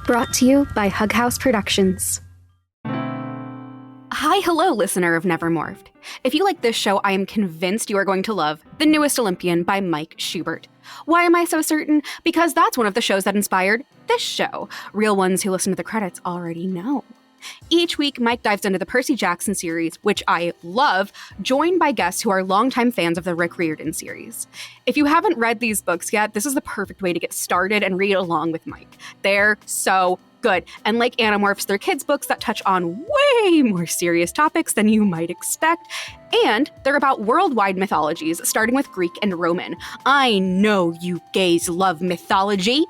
Brought to you by Hug House Productions. Hi, hello, listener of Nevermorphed. If you like this show, I am convinced you are going to love The Newest Olympian by Mike Schubert. Why am I so certain? Because that's one of the shows that inspired this show. Real ones who listen to the credits already know. Each week, Mike dives into the Percy Jackson series, which I love, joined by guests who are longtime fans of the Rick Riordan series. If you haven't read these books yet, this is the perfect way to get started and read along with Mike. They're so good. And like Animorphs, they're kids' books that touch on way more serious topics than you might expect. And they're about worldwide mythologies, starting with Greek and Roman. I know you gays love mythology.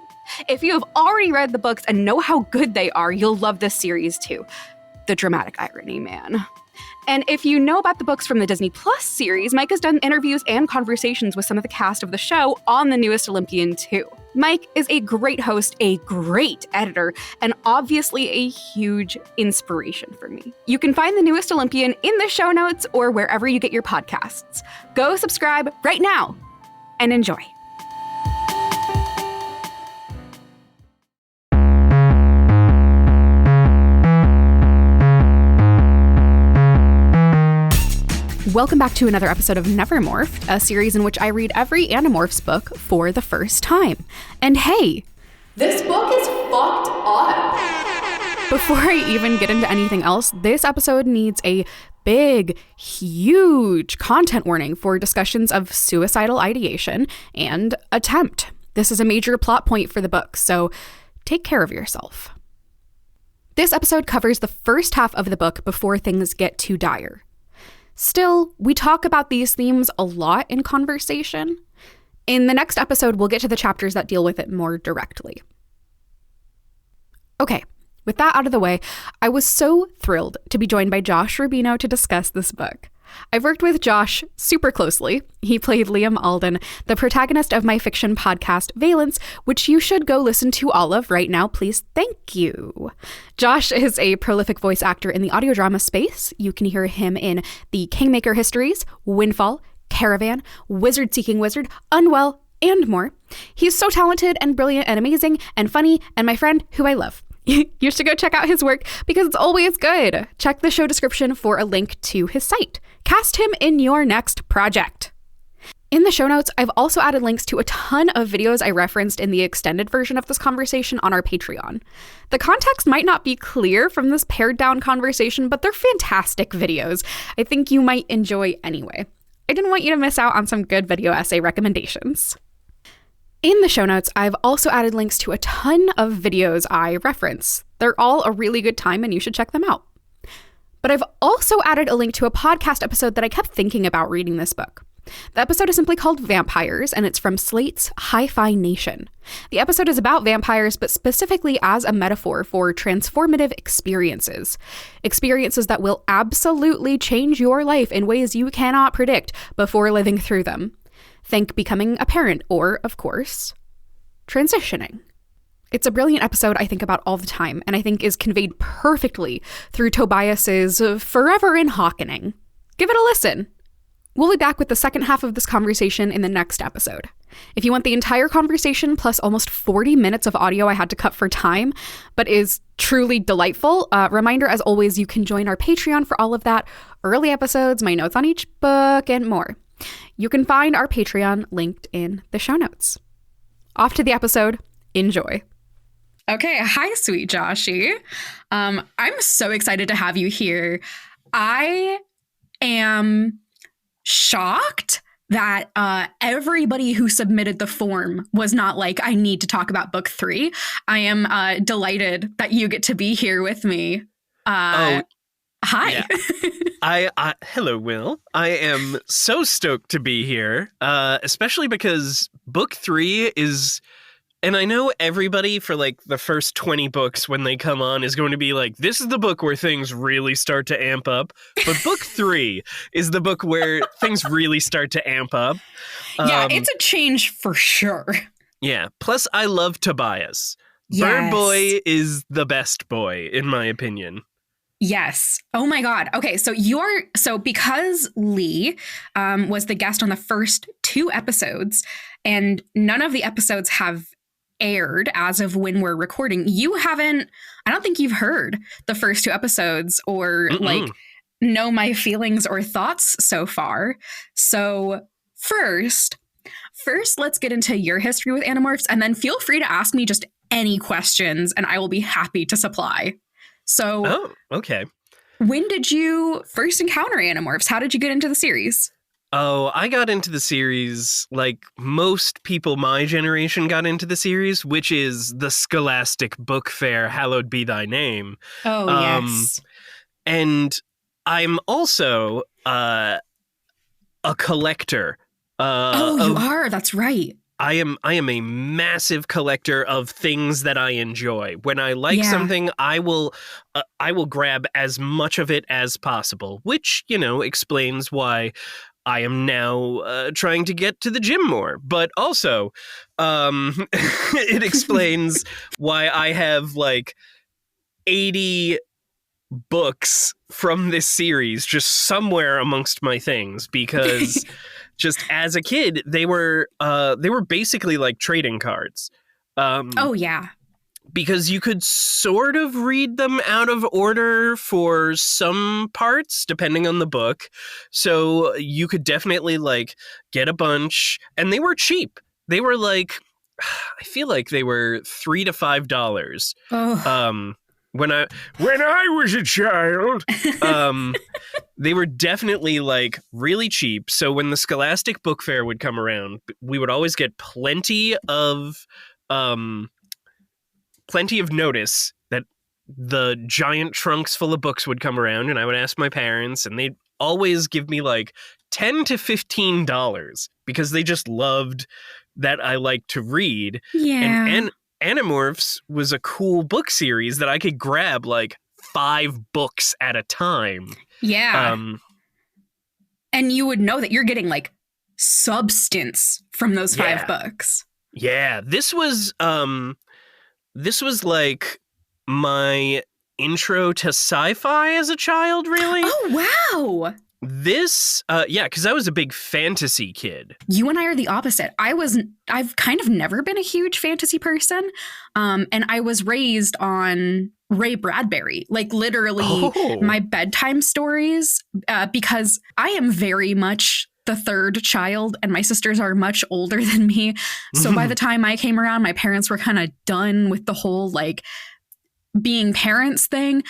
If you have already read the books and know how good they are, you'll love this series too. The dramatic irony, man. And if you know about the books from the Disney Plus series, Mike has done interviews and conversations with some of the cast of the show on The Newest Olympian too. Mike is a great host, a great editor, and obviously a huge inspiration for me. You can find The Newest Olympian in the show notes or wherever you get your podcasts. Go subscribe right now and enjoy. Welcome back to another episode of Nevermorphed, a series in which I read every Animorphs book for the first time. And hey, this book is fucked up. Before I even get into anything else, this episode needs a big, huge content warning for discussions of suicidal ideation and attempt. This is a major plot point for the book, so take care of yourself. This episode covers the first half of the book before things get too dire. Still, we talk about these themes a lot in conversation. In the next episode, we'll get to the chapters that deal with it more directly. Okay, with that out of the way, I was so thrilled to be joined by Josh Rubino to discuss this book. I've worked with Josh super closely. He played Liam Alden, the protagonist of my fiction podcast, Valence, which you should go listen to all of right now, please. Thank you. Josh is a prolific voice actor in the audio drama space. You can hear him in The Kingmaker Histories, Windfall, Caravan, Wizard Seeking Wizard, Unwell, and more. He's so talented and brilliant and amazing and funny and my friend who I love. You should go check out his work because it's always good. Check the show description for a link to his site. Cast him in your next project. In the show notes, I've also added links to a ton of videos I referenced in the extended version of this conversation on our Patreon. The context might not be clear from this pared down conversation, but they're fantastic videos. I think you might enjoy anyway. I didn't want you to miss out on some good video essay recommendations. In the show notes, I've also added links to a ton of videos I reference. They're all a really good time and you should check them out. But I've also added a link to a podcast episode that I kept thinking about reading this book. The episode is simply called Vampires, and it's from Slate's Hi-Fi Nation. The episode is about vampires, but specifically as a metaphor for transformative experiences. Experiences that will absolutely change your life in ways you cannot predict before living through them. Think becoming a parent or, of course, transitioning. It's a brilliant episode I think about all the time, and I think is conveyed perfectly through Tobias's Forever in Hawkening. Give it a listen. We'll be back with the second half of this conversation in the next episode. If you want the entire conversation plus almost 40 minutes of audio I had to cut for time, but is truly delightful, reminder as always, you can join our Patreon for all of that, early episodes, my notes on each book, and more. You can find our Patreon linked in the show notes. Off to the episode. Enjoy. Okay. Hi, sweet Joshy. I'm so excited to have you here. I am shocked that everybody who submitted the form was not like, I need to talk about book 3. I am delighted that you get to be here with me. Hi. Yeah. Hello, Will. I am so stoked to be here, especially because book 3 is, and I know everybody for like the first 20 books when they come on is going to be like, this is the book where things really start to amp up. But book 3 is the book where things really start to amp up. Yeah, it's a change for sure. Yeah. Plus, I love Tobias. Yes. Bird Boy is the best boy, in my opinion. Yes. Oh my God. Okay. So because Lee was the guest on the first 2 episodes, and none of the episodes have aired as of when we're recording, I don't think you've heard the first 2 episodes or like know my feelings or thoughts so far. So first, let's get into your history with Animorphs, and then feel free to ask me just any questions and I will be happy to supply. So, okay. When did you first encounter Animorphs? How did you get into the series? Oh, I got into the series like most people my generation got into the series, which is the Scholastic Book Fair, Hallowed Be Thy Name. Oh, yes. And I'm also a collector. You are? That's right. I am a massive collector of things that I enjoy. When I like something, I will grab as much of it as possible, which, explains why I am now trying to get to the gym more. But also, it explains why I have like 80 books from this series just somewhere amongst my things, because just as a kid, they were basically like trading cards. Because you could sort of read them out of order for some parts, depending on the book. So you could definitely like get a bunch, and they were cheap. They were like, I feel like they were $3 to $5. When I was a child, they were definitely like really cheap. So when the Scholastic Book Fair would come around, we would always get plenty of notice that the giant trunks full of books would come around, and I would ask my parents, and they'd always give me like $10 to $15 because they just loved that I liked to read. Yeah. And Animorphs was a cool book series that I could grab like 5 books at a time. Yeah. And you would know that you're getting like substance from those 5 books. Yeah. This was like my intro to sci-fi as a child, really. Oh, wow. This, because I was a big fantasy kid. You and I are the opposite. I've kind of never been a huge fantasy person. And I was raised on Ray Bradbury, like literally my bedtime stories, because I am very much the third child and my sisters are much older than me. So by the time I came around, my parents were kind of done with the whole like being parents thing.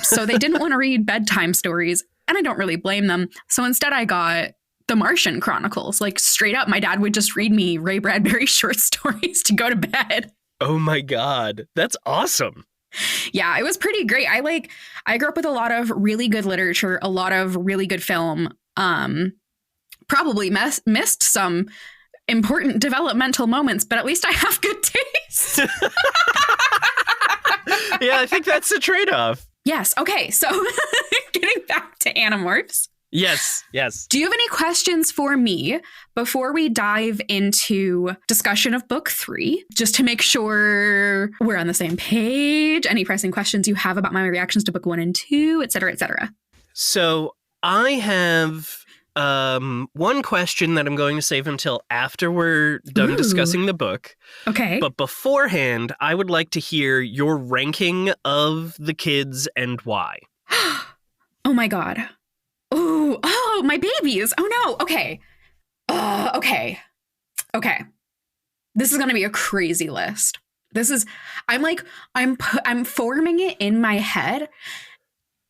So they didn't want to read bedtime stories. And I don't really blame them. So instead I got the Martian Chronicles. Like straight up, my dad would just read me Ray Bradbury short stories to go to bed. Oh my God. That's awesome. Yeah, it was pretty great. I grew up with a lot of really good literature, a lot of really good film. Probably missed some important developmental moments, but at least I have good taste. Yeah, I think that's the trade-off. Yes. Okay. So getting back to Animorphs. Yes. Do you have any questions for me before we dive into discussion of book 3? Just to make sure we're on the same page. Any pressing questions you have about my reactions to book 1 and 2, et cetera, et cetera. So I have one question that I'm going to save until after we're done discussing the book. Okay. But beforehand, I would like to hear your ranking of the kids and why. Oh my God. Oh, my babies. Oh no. Okay. Okay. This is going to be a crazy list. I'm forming it in my head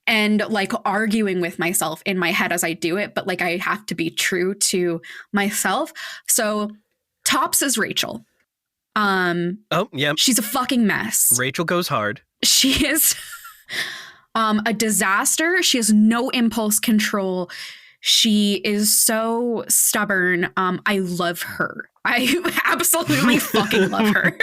and like arguing with myself in my head as I do it, but like I have to be true to myself. So tops is Rachel. Oh, yeah. She's a fucking mess. Rachel goes hard. She is a disaster. She has no impulse control. She is so stubborn. I love her. I absolutely fucking love her.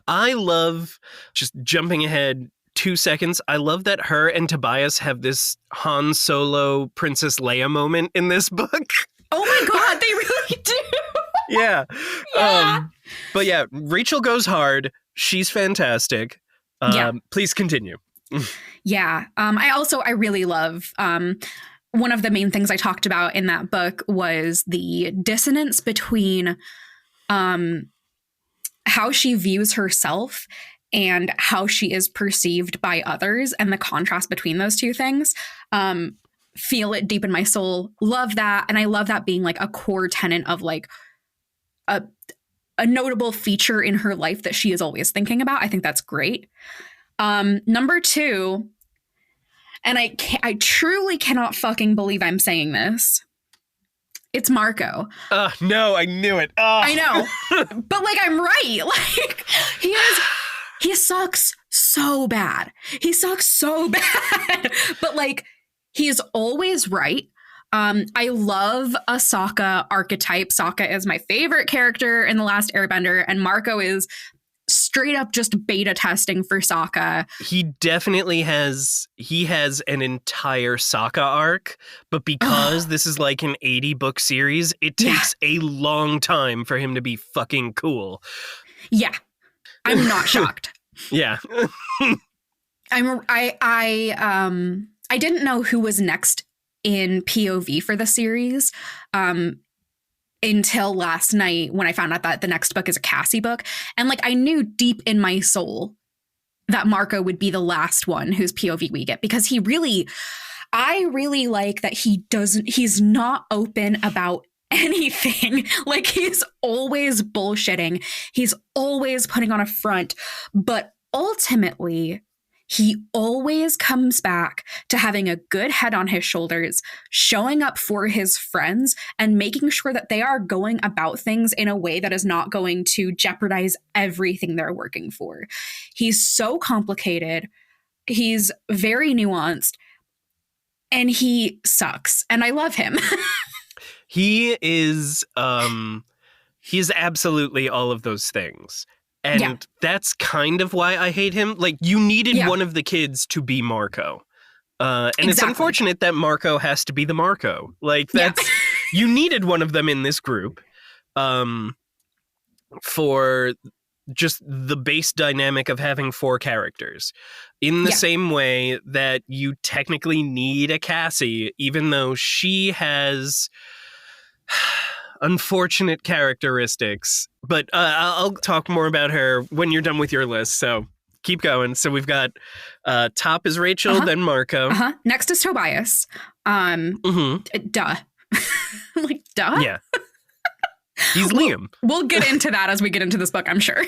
I love, just jumping ahead 2 seconds, I love that her and Tobias have this Han Solo Princess Leia moment in this book. Oh my God, they really do. Yeah. Yeah. But yeah, Rachel goes hard. She's fantastic. Please continue. Yeah. I really love, one of the main things I talked about in that book was the dissonance between how she views herself and how she is perceived by others, and the contrast between those two things. Feel it deep in my soul. Love that. And I love that being like a core tenet of like a notable feature in her life that she is always thinking about. I think that's great. Number 2, and I truly cannot fucking believe I'm saying this. It's Marco. No, I knew it. I know. But like, I'm right. Like, he sucks so bad. He sucks so bad. But like, he's always right. I love a Sokka archetype. Sokka is my favorite character in The Last Airbender, and Marco is straight up just beta testing for Sokka. He definitely has an entire Sokka arc, but because this is like an 80-book series, it takes a long time for him to be fucking cool. Yeah. I'm not shocked. Yeah. I didn't know who was next in POV for the series until last night when I found out that the next book is a Cassie book. And like, I knew deep in my soul that Marco would be the last one whose POV we get, because I really like that he's not open about anything. Like, he's always bullshitting. He's always putting on a front, but ultimately he always comes back to having a good head on his shoulders, showing up for his friends, and making sure that they are going about things in a way that is not going to jeopardize everything they're working for. He's so complicated. He's very nuanced. And he sucks. And I love him. He is absolutely all of those things. And that's kind of why I hate him. Like, you needed one of the kids to be Marco. And it's unfortunate that Marco has to be the Marco. Like, that's you needed one of them in this group for just the base dynamic of having 4 characters. In the same way that you technically need a Cassie, even though she has unfortunate characteristics. But I'll talk more about her when you're done with your list. So keep going. So we've got top is Rachel, then Marco. Next is Tobias. Duh. Like, duh? Yeah. He's Liam. We'll get into that as we get into this book, I'm sure.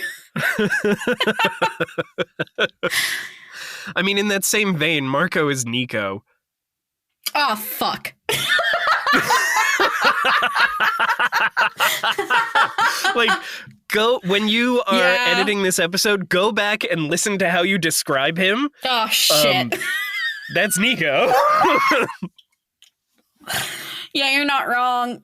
I mean, in that same vein, Marco is Nico. Oh, fuck. Like, go when you are editing this episode, go back and listen to how you describe him. Oh, shit. That's Nico. Yeah, you're not wrong.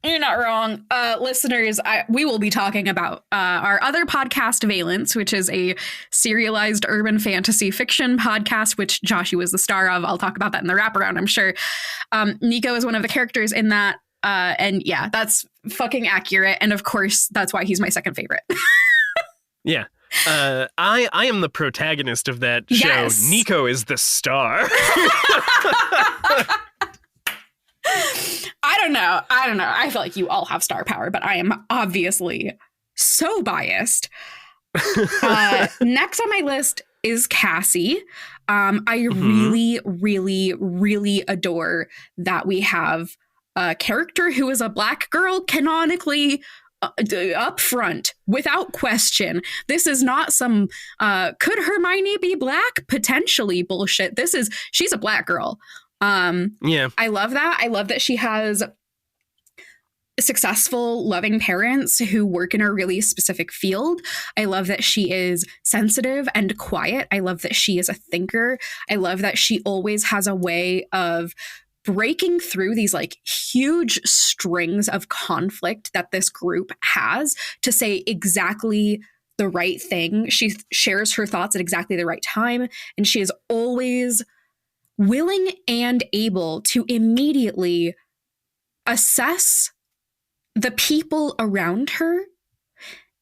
You're not wrong. Listeners, we will be talking about our other podcast, Valence, which is a serialized urban fantasy fiction podcast, which Josh was the star of. I'll talk about that in the wraparound, I'm sure. Nico is one of the characters in that. And yeah, that's fucking accurate. And of course, that's why he's my second favorite. Yeah. I am the protagonist of that show. Yes. Nico is the star. I don't know. I feel like you all have star power, but I am obviously so biased. Next on my list is Cassie. I really, really, really adore that we have a character who is a Black girl canonically up front without question. This is not some could Hermione be Black? Potentially bullshit. She's a Black girl. I love that. I love that she has successful, loving parents who work in a really specific field. I love that she is sensitive and quiet. I love that she is a thinker. I love that she always has a way of breaking through these like huge strings of conflict that this group has to say exactly the right thing. She shares her thoughts at exactly the right time, and she is always willing and able to immediately assess the people around her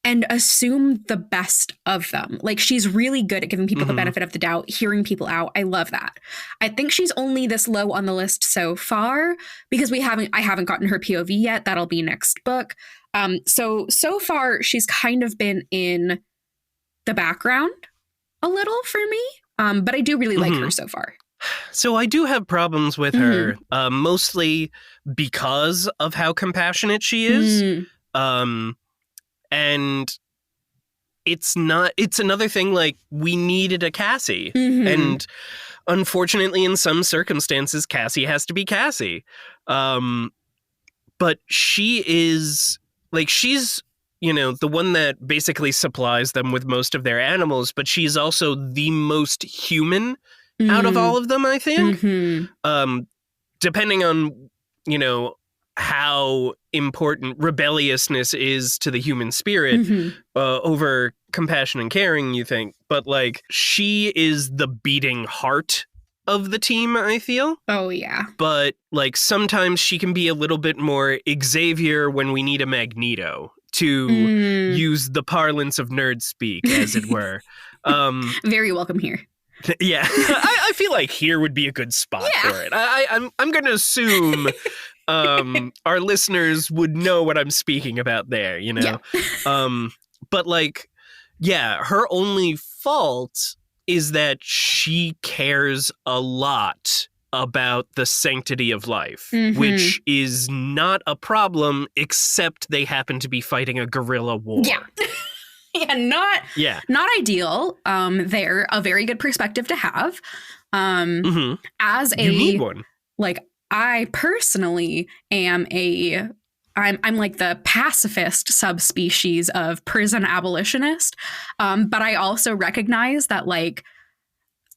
and assume the best of them. Like, she's really good at giving people the benefit of the doubt, hearing people out. I love that. I think she's only this low on the list so far because I haven't gotten her POV yet. That'll be next book. So far she's kind of been in the background a little for me. But I do really like her so far. So I do have problems with her, mostly because of how compassionate she is. And it's another thing, like, we needed a Cassie. And unfortunately, in some circumstances, Cassie has to be Cassie. But she is, like, she's, you know, the one that basically supplies them with most of their animals, but she's also the most human out of all of them, I think. Depending on, you know, how important rebelliousness is to the human spirit over compassion and caring, you think. But, like, she is the beating heart of the team, I feel. Oh, yeah. But, like, sometimes she can be a little bit more Xavier when we need a Magneto, to use the parlance of nerd speak, as it were. Very welcome here. Yeah, I feel like here would be a good spot for it. I'm going to assume our listeners would know what I'm speaking about there, you know? Yeah. But, like, yeah, her only fault is that she cares a lot about the sanctity of life, which is not a problem, except they happen to be fighting a guerrilla war. Yeah. Not ideal. They're a very good perspective to have. As a, you need one. Like, I personally am I'm like the pacifist subspecies of prison abolitionist. But I also recognize that, like,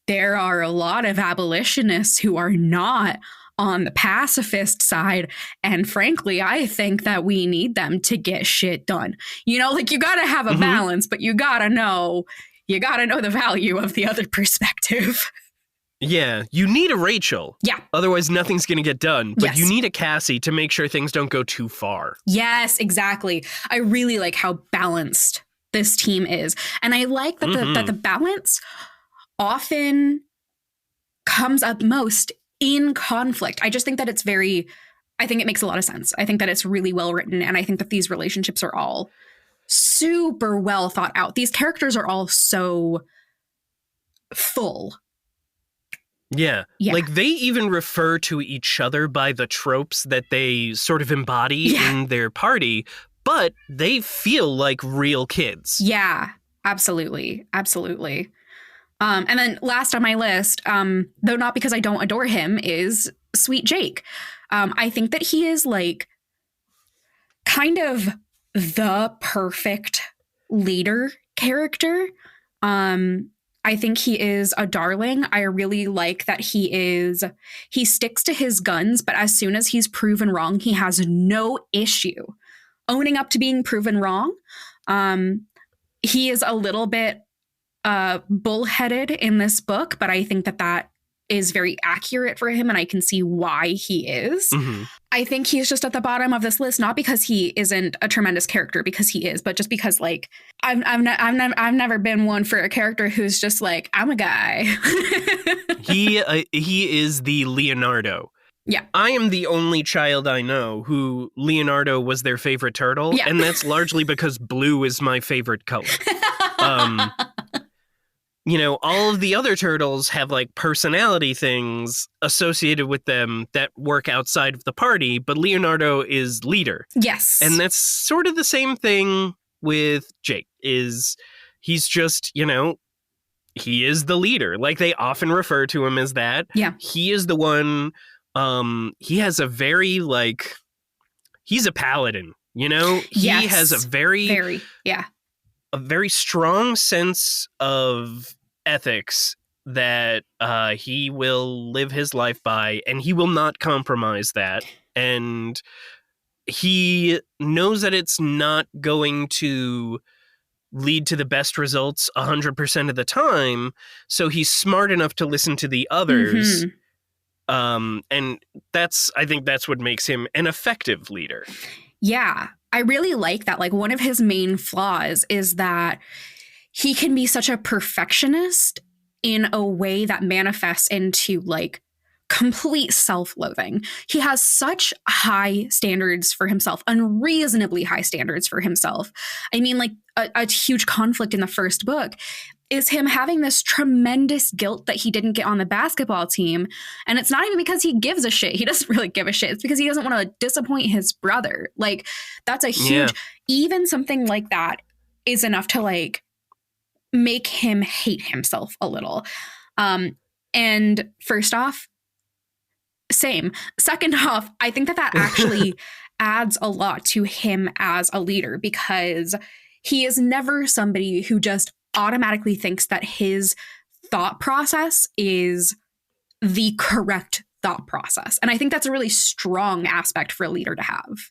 there are a lot of abolitionists who are not on the pacifist side. And frankly, I think that we need them to get shit done. You know, like, you got to have a balance, but you got to know the value of the other perspective. Yeah, you need a Rachel. Yeah. Otherwise, nothing's going to get done. But you need a Cassie to make sure things don't go too far. Yes, exactly. I really like how balanced this team is. And I like that that the balance often comes up most in conflict. I just think that I think it makes a lot of sense. I think that it's really well written. And I think that these relationships are all super well thought out. These characters are all so full. Yeah. Like, they even refer to each other by the tropes that they sort of embody in their party, but they feel like real kids. Yeah, absolutely. Absolutely. And then last on my list, though not because I don't adore him, is Sweet Jake. I think that he is, like, kind of the perfect leader character. I think he is a darling. I really like that he sticks to his guns, but as soon as he's proven wrong, he has no issue owning up to being proven wrong. He is a little bit bullheaded in this book, but I think that is very accurate for him, and I can see why he is. I think he's just at the bottom of this list, not because he isn't a tremendous character, because he is, but just because, like, I've never been one for a character who's just like, I'm a guy. He is the Leonardo. Yeah. I am the only child I know who Leonardo was their favorite turtle, and that's largely because blue is my favorite color. You know, all of the other turtles have, like, personality things associated with them that work outside of the party, but Leonardo is leader. Yes. And that's sort of the same thing with Jake, he's just, you know, he is the leader. Like, they often refer to him as that. Yeah. He is the one, he has a very, like, he's a paladin, you know? He has a very strong sense of ethics that he will live his life by, and he will not compromise that. And he knows that it's not going to lead to the best results 100% of the time, so he's smart enough to listen to the others. And I think that's what makes him an effective leader. Yeah. I really like that. Like, one of his main flaws is that he can be such a perfectionist in a way that manifests into like complete self-loathing. He has such high standards for himself, unreasonably high standards for himself. I mean, like a huge conflict in the first book is him having this tremendous guilt that he didn't get on the basketball team. And it's not even because he gives a shit. He doesn't really give a shit. It's because he doesn't want to disappoint his brother. Like, that's a huge, even something like that is enough to like make him hate himself a little. And first off, same. Second off, I think that actually adds a lot to him as a leader, because he is never somebody who just automatically thinks that his thought process is the correct thought process. And I think that's a really strong aspect for a leader to have.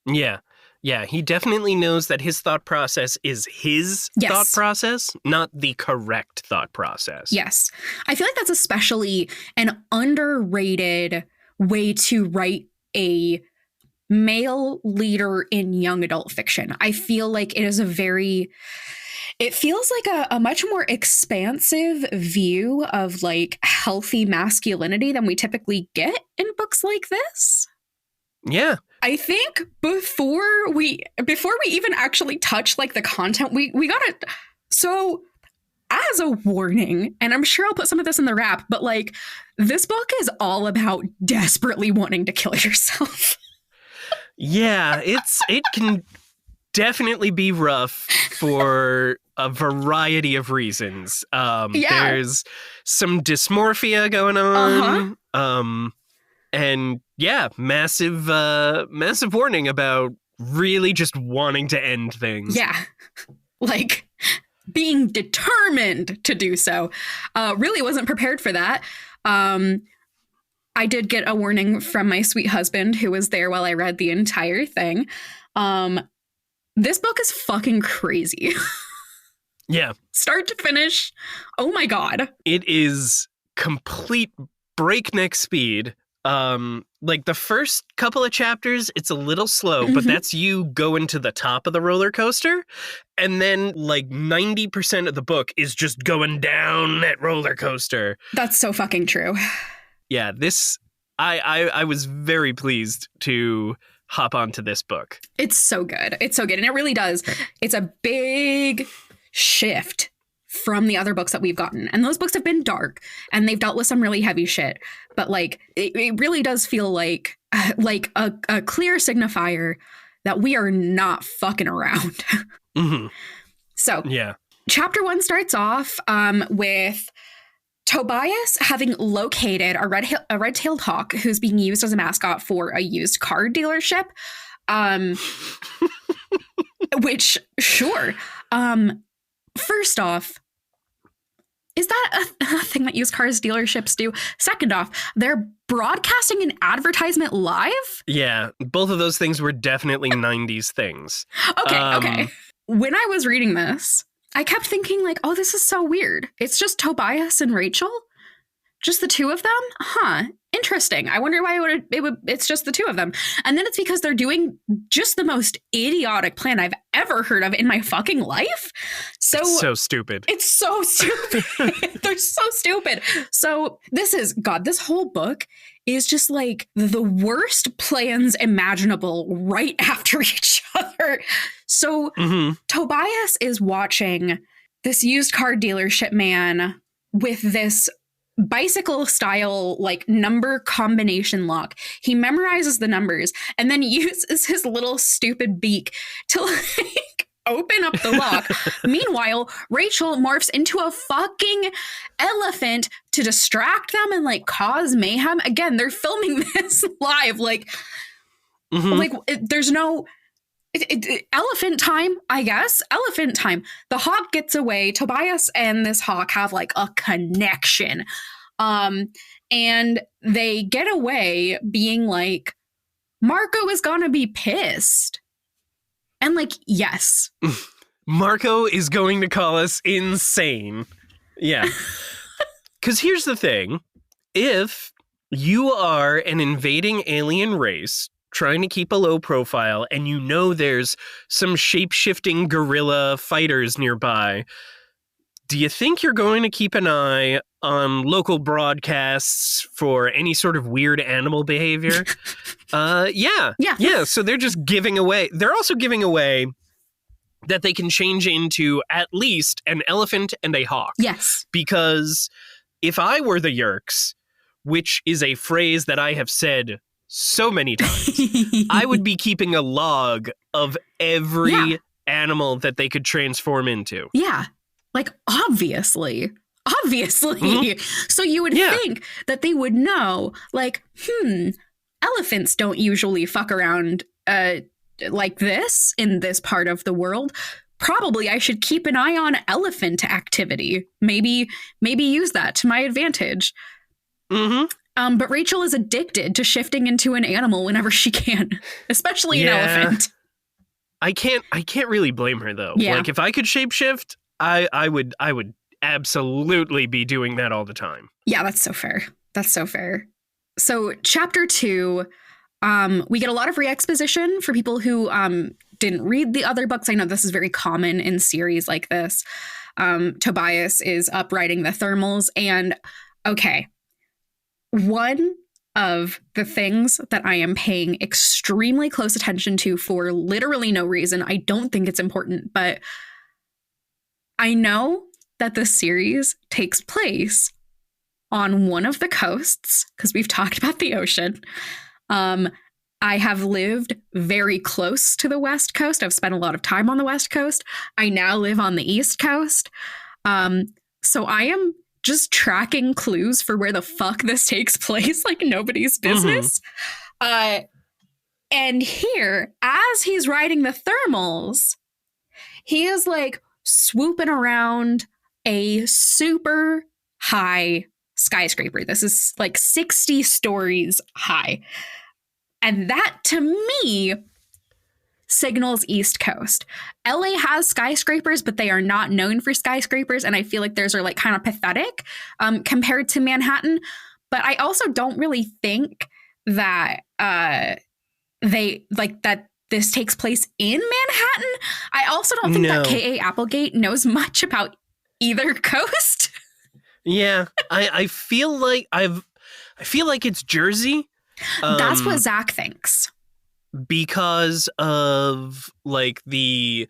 Yeah. Yeah, he definitely knows that his thought process is his thought process, not the correct thought process. Yes. I feel like that's especially an underrated way to write a male leader in young adult fiction. I feel like it feels like a much more expansive view of like healthy masculinity than we typically get in books like this. Yeah. I think before we even actually touch like the content, we gotta, so as a warning, and I'm sure I'll put some of this in the wrap, but like, this book is all about desperately wanting to kill yourself. Yeah, it can definitely be rough for a variety of reasons. There's some dysmorphia going on. And yeah, massive warning about really just wanting to end things. Yeah. Like being determined to do so. Really wasn't prepared for that. I did get a warning from my sweet husband who was there while I read the entire thing. This book is fucking crazy. Yeah. Start to finish. Oh my God. It is complete breakneck speed. Like the first couple of chapters, it's a little slow, but that's you going to the top of the roller coaster. And then like 90% of the book is just going down that roller coaster. That's so fucking true. Yeah, I was very pleased to hop onto this book. It's so good. It's so good. And it really does. It's a big shift from the other books that we've gotten. And those books have been dark and they've dealt with some really heavy shit. But like, it really does feel like a clear signifier that we are not fucking around. So yeah, chapter 1 starts off with Tobias having located a red-tailed hawk who's being used as a mascot for a used car dealership. Which, sure. First off, is that a thing that used cars dealerships do? Second off, they're broadcasting an advertisement live? Yeah, both of those things were definitely 90s things. Okay. When I was reading this, I kept thinking like, oh, this is so weird. It's just Tobias and Rachel? Just the two of them? Huh. Interesting. I wonder why it's just the two of them. And then it's because they're doing just the most idiotic plan I've ever heard of in my fucking life. It's so stupid. It's so stupid. They're so stupid. So this whole book is just like the worst plans imaginable right after each other. So Tobias is watching this used car dealership man with this bicycle style like number combination lock. He memorizes the numbers and then uses his little stupid beak to like open up the lock. Meanwhile, Rachel morphs into a fucking elephant to distract them and like cause mayhem. Again, they're filming this live. Like there's no elephant time, I guess. Elephant time. The hawk gets away. Tobias and this hawk have like a connection. And they get away being like, Marco is gonna be pissed. And like, yes. Marco is going to call us insane. Yeah. Because here's the thing. If you are an invading alien race trying to keep a low profile, and you know there's some shape-shifting guerrilla fighters nearby, do you think you're going to keep an eye on local broadcasts for any sort of weird animal behavior? Yeah. So they're just giving away. They're also giving away that they can change into at least an elephant and a hawk. Yes. Because if I were the Yeerks, which is a phrase that I have said so many times, I would be keeping a log of every animal that they could transform into. Yeah. Like, obviously. Mm-hmm. So you would think that they would know, like, elephants don't usually fuck around like this in this part of the world. Probably I should keep an eye on elephant activity. Maybe use that to my advantage. Mm-hmm. But Rachel is addicted to shifting into an animal whenever she can, especially an elephant. I can't really blame her though. Yeah. Like if I could shapeshift, I would absolutely be doing that all the time. Yeah, that's so fair. So chapter 2, we get a lot of re-exposition for people who didn't read the other books. I know this is very common in series like this. Tobias is up riding the thermals, and okay, one of the things that I am paying extremely close attention to for literally no reason, I don't think it's important, but I know that the series takes place on one of the coasts, because we've talked about the ocean. I have lived very close to the West Coast. I've spent a lot of time on the West Coast. I now live on the East Coast. So I am just tracking clues for where the fuck this takes place, like nobody's business. And here, as he's riding the thermals, he is like swooping around a super high skyscraper. This is like 60 stories high. And that, to me, signals East Coast. LA has skyscrapers, but they are not known for skyscrapers. And I feel like theirs are like kind of pathetic compared to Manhattan. But I also don't really think that this takes place in Manhattan. I also don't think that K.A. Applegate knows much about either coast. Yeah, I feel like it's Jersey. That's what Zach thinks. Because of like the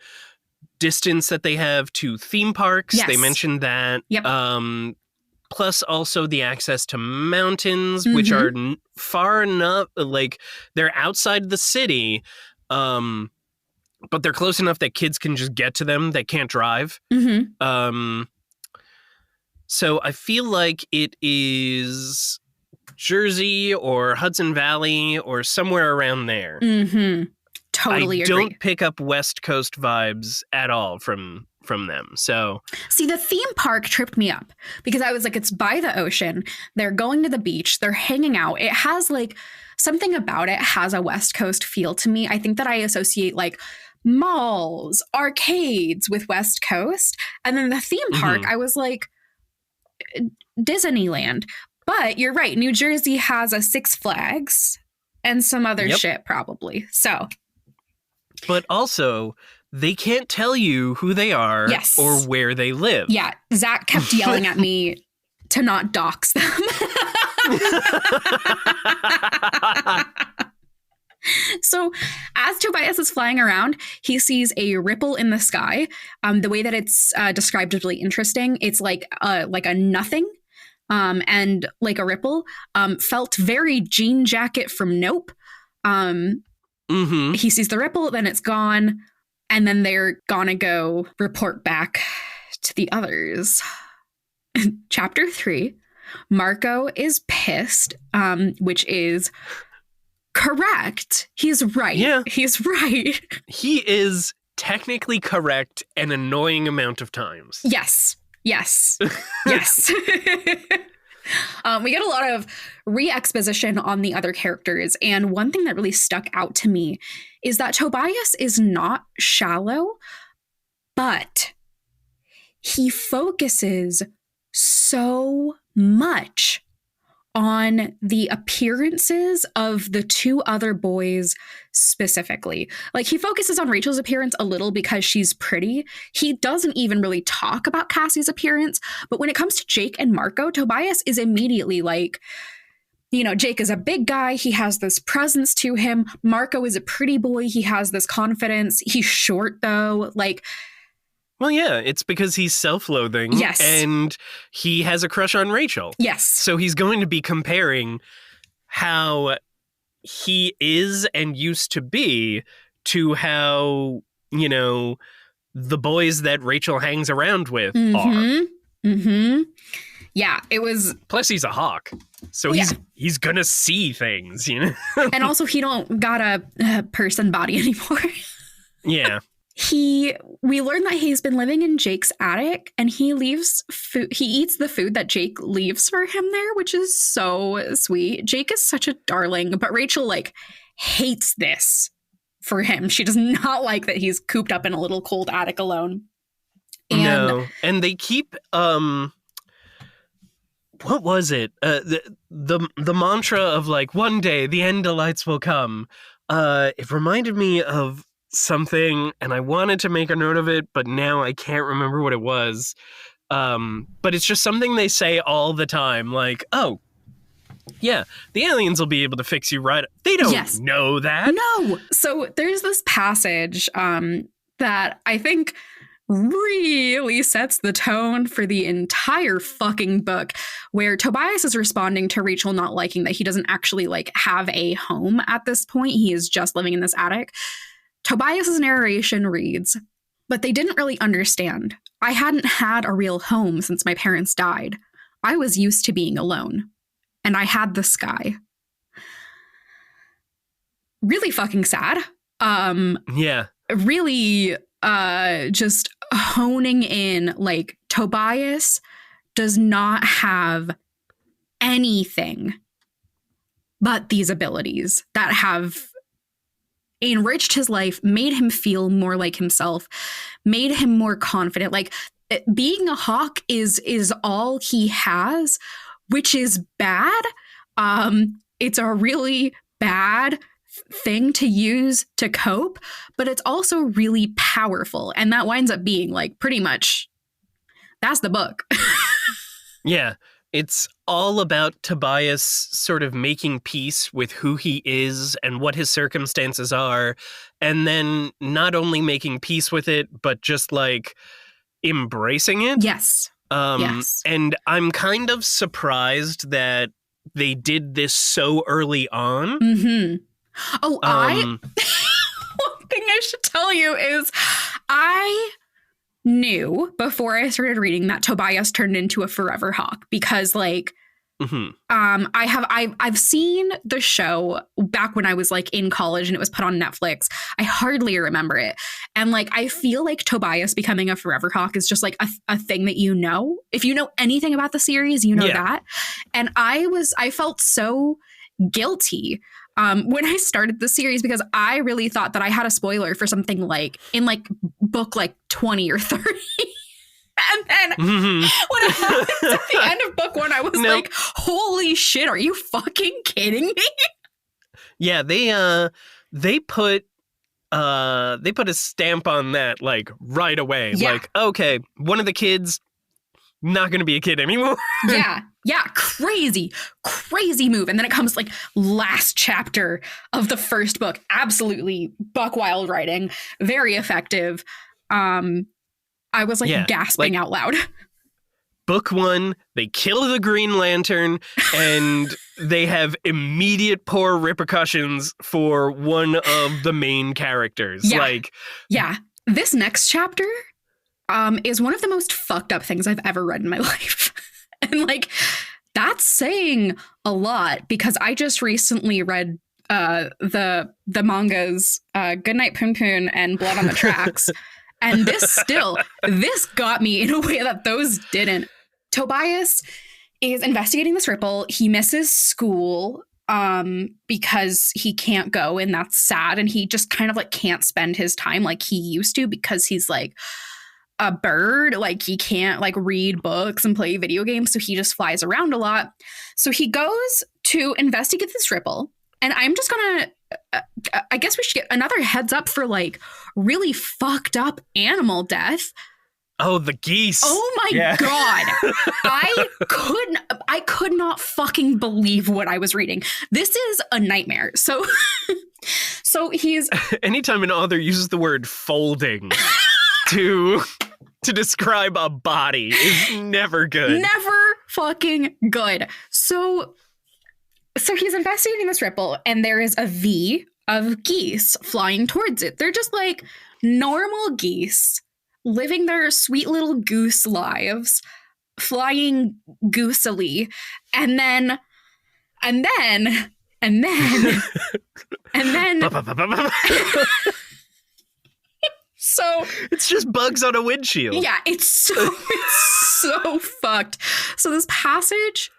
distance that they have to theme parks. Yes. They mentioned that. Yep. Plus also the access to mountains, which are far enough, like they're outside the city, but they're close enough that kids can just get to them that can't drive. So I feel like it is Jersey or Hudson Valley or somewhere around there. Totally agree. I don't pick up West Coast vibes at all from them. So see, the theme park tripped me up because I was like, it's by the ocean. They're going to the beach. They're hanging out. It has like something about it has a West Coast feel to me. I think that I associate like malls, arcades with West Coast. And then the theme park, I was like, Disneyland. But you're right. New Jersey has a Six Flags and some other shit probably. So. But also, they can't tell you who they are or where they live. Yeah. Zach kept yelling at me to not dox them. So as Tobias is flying around, he sees a ripple in the sky. The way that it's described is really interesting. It's like a nothing. And like a ripple, felt very Jean Jacket from Nope. He sees the ripple, then it's gone, and then they're gonna go report back to the others. Chapter 3, Marco is pissed, which is correct. He's right. Yeah. He's right. He is technically correct an annoying amount of times. Yes. Yes. We get a lot of re-exposition on the other characters. And one thing that really stuck out to me is that Tobias is not shallow, but he focuses so much on the appearances of the two other boys specifically. Like, he focuses on Rachel's appearance a little because she's pretty. He doesn't even really talk about Cassie's appearance. But when it comes to Jake and Marco, Tobias is immediately like, you know, Jake is a big guy. He has this presence to him. Marco is a pretty boy. He has this confidence. He's short, though. Like, well, yeah, it's because he's self-loathing. Yes. And he has a crush on Rachel. yes. So he's going to be comparing how he is and used to be to how, you know, the boys that Rachel hangs around with are. Yeah, it was. Plus, he's a hawk. So he's going to see things, you know? And also, he don't got a person body anymore. Yeah. We learned that he's been living in Jake's attic, and he leaves food. He eats the food that Jake leaves for him there, which is so sweet. Jake is such a darling, but Rachel like hates this for him. She does not like that he's cooped up in a little cold attic alone. No, and they keep what was it? The mantra of like, one day the end delights will come. It reminded me of something, and I wanted to make a note of it, but now I can't remember what it was. But it's just something they say all the time, like, oh, yeah, the aliens will be able to fix you right. They don't know that. No. So there's this passage that I think really sets the tone for the entire fucking book, where Tobias is responding to Rachel not liking that he doesn't actually like have a home at this point. He is just living in this attic. Tobias's narration reads, "But they didn't really understand. I hadn't had a real home since my parents died. I was used to being alone. And I had the sky." Really fucking sad. Yeah. Really just honing in, like, Tobias does not have anything but these abilities that have enriched his life, made him feel more like himself, made him more confident. Like, being a hawk is all he has, which is bad. It's a really bad thing to use to cope, but it's also really powerful. And that winds up being like pretty much that's the book. Yeah. It's all about Tobias sort of making peace with who he is and what his circumstances are, and then not only making peace with it, but just like embracing it. Yes. Yes. And I'm kind of surprised that they did this so early on. Mm-hmm. Oh, one thing I should tell you is I knew before I started reading that Tobias turned into a forever hawk, because like I've seen the show back when I was like in college and it was put on Netflix. I hardly remember it. And like I feel like Tobias becoming a forever hawk is just like a thing that, you know, if you know anything about the series, you know that. And I felt so guilty when I started the series, because I really thought that I had a spoiler for something like in like book like 20 or 30. And then when it happened at the end of book 1, I was like, holy shit, are you fucking kidding me? Yeah, they put a stamp on that like right away. Yeah. Like, okay, one of the kids not going to be a kid anymore. Yeah, crazy move. And then it comes like last chapter of the first book. Absolutely buck wild writing, very effective. I was like gasping out loud. Book 1, they kill the Green Lantern, and they have immediate poor repercussions for one of the main characters. Yeah. This next chapter is one of the most fucked up things I've ever read in my life. And like, that's saying a lot, because I just recently read the mangas Goodnight Poon Poon and Blood on the Tracks. And this got me in a way that those didn't. Tobias is investigating this ripple. He misses school because he can't go, and that's sad. And he just kind of like can't spend his time like he used to, because he's like, a bird. Like, he can't like read books and play video games, so he just flies around a lot. So he goes to investigate this ripple, and I'm just gonna I guess we should get another heads up for like really fucked up animal death. Oh, the geese. Oh my God. I could not fucking believe what I was reading. This is a nightmare. So he's anytime an author uses the word folding to describe a body is never good. Never fucking good. So he's investigating this ripple, and there is a V of geese flying towards it. They're just like normal geese living their sweet little goose lives, flying goosily, and then so it's just bugs on a windshield. Yeah, it's so fucked. So this passage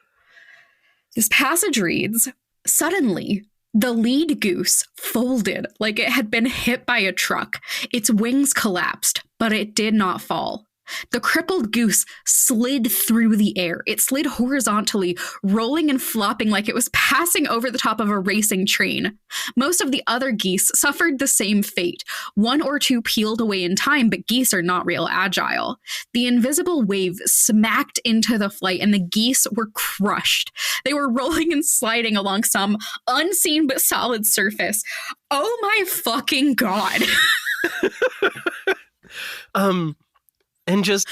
reads, suddenly the lead goose folded like it had been hit by a truck. Its wings collapsed, but it did not fall. The crippled goose slid through the air. It slid horizontally, rolling and flopping like it was passing over the top of a racing train. Most of the other geese suffered the same fate. One or two peeled away in time, but geese are not real agile. The invisible wave smacked into the flight, and the geese were crushed. They were rolling and sliding along some unseen but solid surface. Oh my fucking God. And just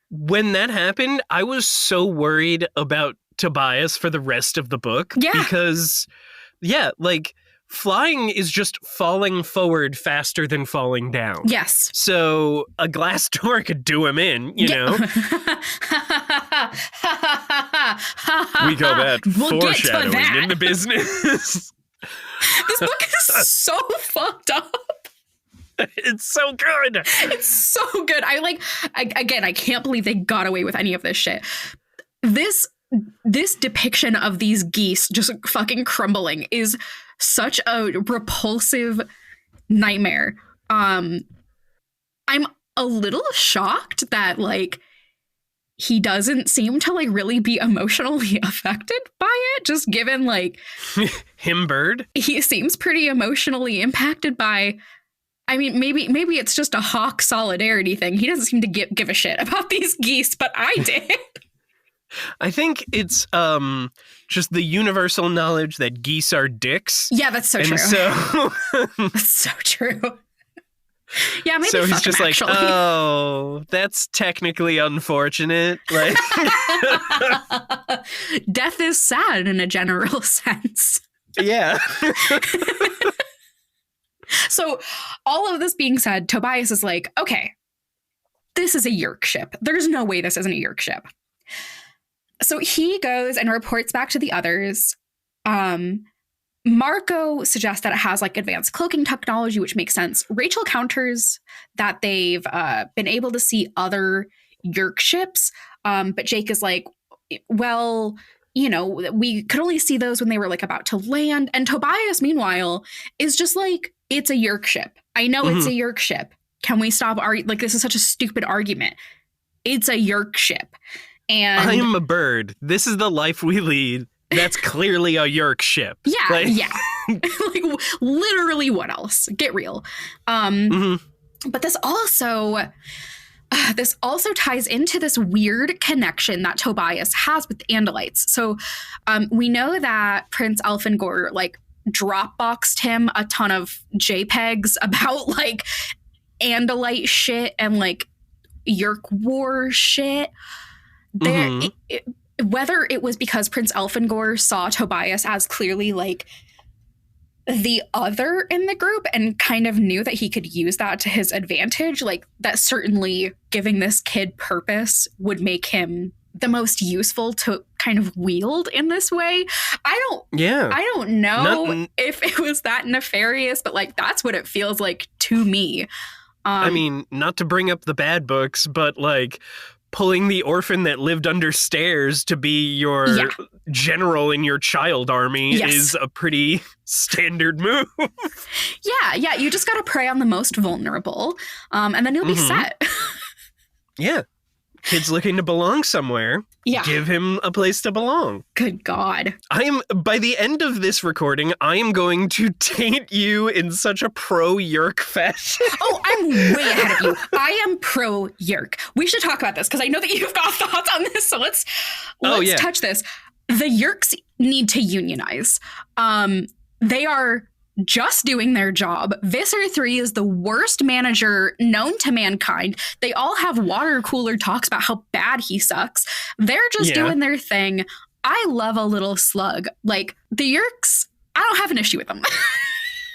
when that happened, I was so worried about Tobias for the rest of the book. Yeah. Because, like, flying is just falling forward faster than falling down. Yes. So a glass door could do him in, you know? We call that foreshadowing in the business. This book is so fucked up. It's so good. It's so good. I can't believe they got away with any of this shit. This depiction of these geese just fucking crumbling is such a repulsive nightmare. I'm a little shocked that like he doesn't seem to like really be emotionally affected by it, just given like him bird. He seems pretty emotionally impacted by, I mean, maybe it's just a hawk solidarity thing. He doesn't seem to give a shit about these geese, but I did. I think it's just the universal knowledge that geese are dicks. Yeah, that's so true. So that's so true. Yeah, maybe. So he's just like, actually. oh, that's technically unfortunate. Like, death is sad in a general sense. Yeah. So all of this being said, Tobias is like, okay, this is a Yerk ship. There's no way this isn't a Yerk ship. So he goes and reports back to the others. Marco suggests that it has like advanced cloaking technology, which makes sense. Rachel counters that they've been able to see other Yerk ships. But Jake is like, well, you know, we could only see those when they were like about to land. And Tobias, meanwhile, is just like, it's a Yerk ship. I know it's a Yerk ship. Can we stop? Like, this is such a stupid argument. It's a Yerk ship. And I am a bird. This is the life we lead. That's clearly a Yerk ship. Yeah, like, yeah. Like, literally, what else? Get real. But this also ties into this weird connection that Tobias has with Andalites. So we know that Prince Elfangor, like, Dropboxed him a ton of JPEGs about, like, Andalite shit and, like, Yerk War shit. Whether it was because Prince Elfangor saw Tobias as clearly like the other in the group and kind of knew that he could use that to his advantage, like that certainly giving this kid purpose would make him the most useful to kind of wield in this way. I don't know if it was that nefarious, but like that's what it feels like to me. I mean, not to bring up the bad books, but like pulling the orphan that lived under stairs to be your general in your child army is a pretty standard move. Yeah, you just gotta prey on the most vulnerable, and then you'll be set. Yeah. Kid's looking to belong somewhere. Yeah. Give him a place to belong. Good God. By the end of this recording, I am going to taint you in such a pro-Yerk fashion. Oh, I'm way ahead of you. I am pro-Yerk. We should talk about this because I know that you've got thoughts on this. So let's touch this. The Yerks need to unionize. They are just doing their job. Visser 3 is the worst manager known to mankind. They all have water cooler talks about how bad he sucks. They're just doing their thing. I love a little slug. Like, the Yerks, I don't have an issue with them.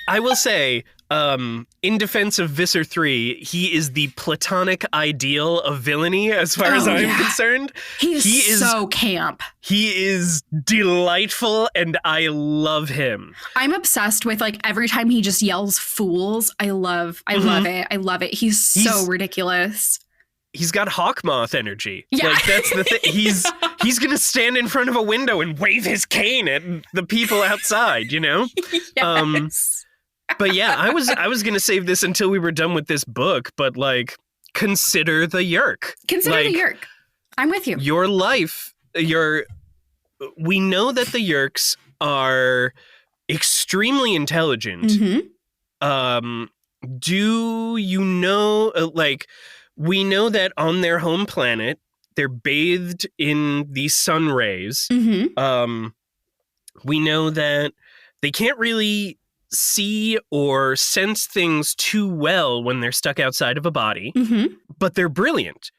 I will say, in defense of Visser 3, he is the platonic ideal of villainy as far as I'm concerned. He is so camp. He is delightful, and I love him. I'm obsessed with, like, every time he just yells fools. I love it. I love it. He's so ridiculous. He's got Hawkmoth energy. Yeah. Like, that's the thing. He's going to stand in front of a window and wave his cane at the people outside, you know? Yes. But yeah, I was going to save this until we were done with this book, but like, consider the Yerk. Consider the Yerk. I'm with you. Your life, we know that the Yerks are extremely intelligent. Mm-hmm. Do you know, we know that on their home planet, they're bathed in the sun rays. Mm-hmm. We know that they can't really see or sense things too well when they're stuck outside of a body, but they're brilliant.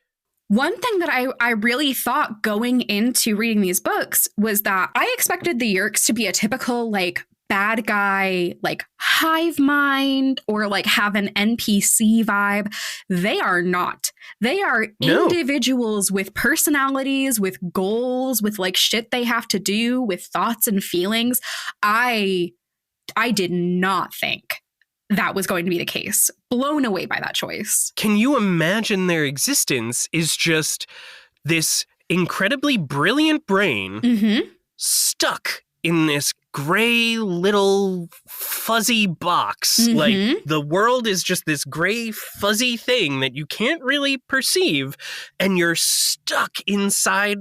One thing that I really thought going into reading these books was that I expected the Yerks to be a typical, like, bad guy, like, hive mind, or like have an NPC vibe. They are not. They are individuals with personalities, with goals, with like shit they have to do, with thoughts and feelings. I did not think that was going to be the case. Blown away by that choice. Can you imagine their existence is just this incredibly brilliant brain stuck in this gray little fuzzy box? Like, the world is just this gray fuzzy thing that you can't really perceive, and you're stuck inside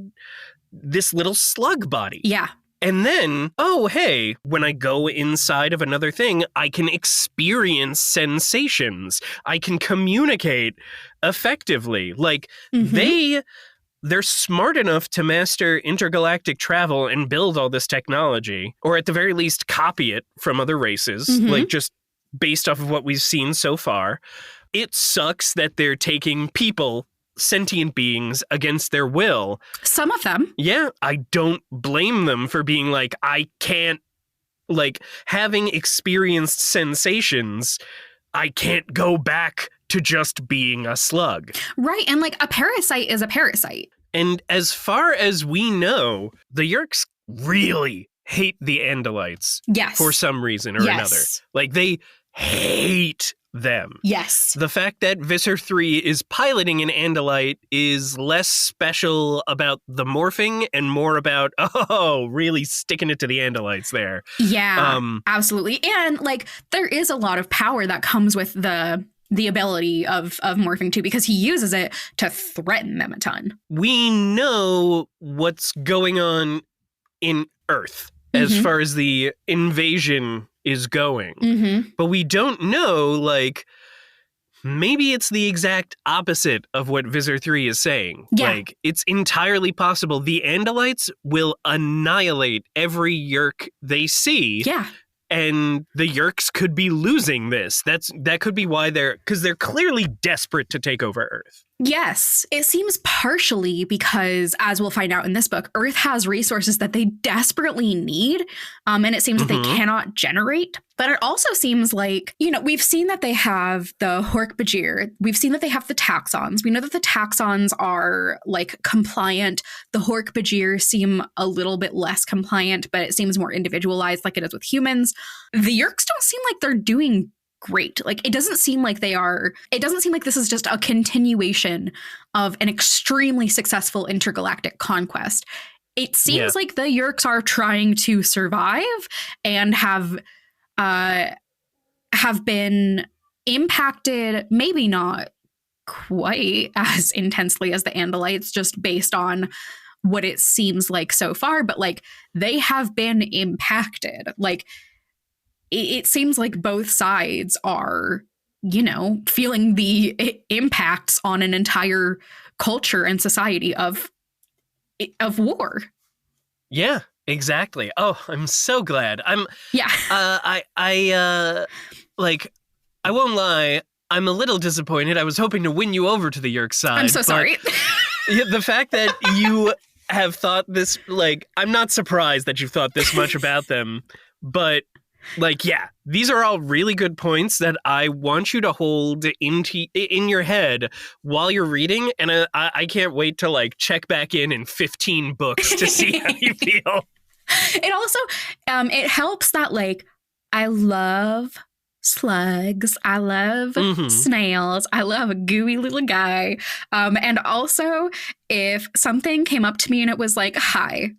this little slug body. Yeah. And then, oh, hey, when I go inside of another thing, I can experience sensations. I can communicate effectively. Like, they're smart enough to master intergalactic travel and build all this technology, or at the very least copy it from other races, like just based off of what we've seen so far. It sucks that they're taking people, sentient beings, against their will. Some of them. Yeah, I don't blame them for being like, I can't, like, having experienced sensations, I can't go back to just being a slug. Right, and like, a parasite is a parasite. And as far as we know, the Yerks really hate the Andalites. Yes. For some reason or another. Like, they hate them. Yes. The fact that Visser 3 is piloting an Andalite is less special about the morphing and more about, really sticking it to the Andalites there. Yeah, absolutely. And like, there is a lot of power that comes with the ability of morphing too, because he uses it to threaten them a ton. We know what's going on in Earth as far as the invasion is going. But we don't know, like, maybe it's the exact opposite of what Visser 3 is saying. Yeah. Like, it's entirely possible the Andalites will annihilate every Yerk they see. Yeah. And the Yerks could be losing this. That could be why because they're clearly desperate to take over Earth. Yes, it seems partially because, as we'll find out in this book, Earth has resources that they desperately need, and it seems that they cannot generate. But it also seems like, we've seen that they have the Hork-Bajir. We've seen that they have the taxons. We know that the taxons are, like, compliant. The Hork-Bajir seem a little bit less compliant, but it seems more individualized like it is with humans. The Yerks don't seem like they're doing great. Like, it doesn't seem like this is just a continuation of an extremely successful intergalactic conquest. It seems like the Yerks are trying to survive and have been impacted, maybe not quite as intensely as the Andalites, just based on what it seems like so far, but like they have been impacted. Like it seems like both sides are, you know, feeling the impacts on an entire culture and society of war. Yeah, exactly. Oh, I'm so glad. Yeah. I won't lie, I'm a little disappointed. I was hoping to win you over to the Yerk side. I'm so sorry. The fact that you have thought this, like, I'm not surprised that you've thought this much about them, but like, yeah, these are all really good points that I want you to hold in your head while you're reading, and I can't wait to like check back in 15 books to see how you feel. It also it helps that like I love slugs, I love snails, I love a gooey little guy, and also if something came up to me and it was like, hi,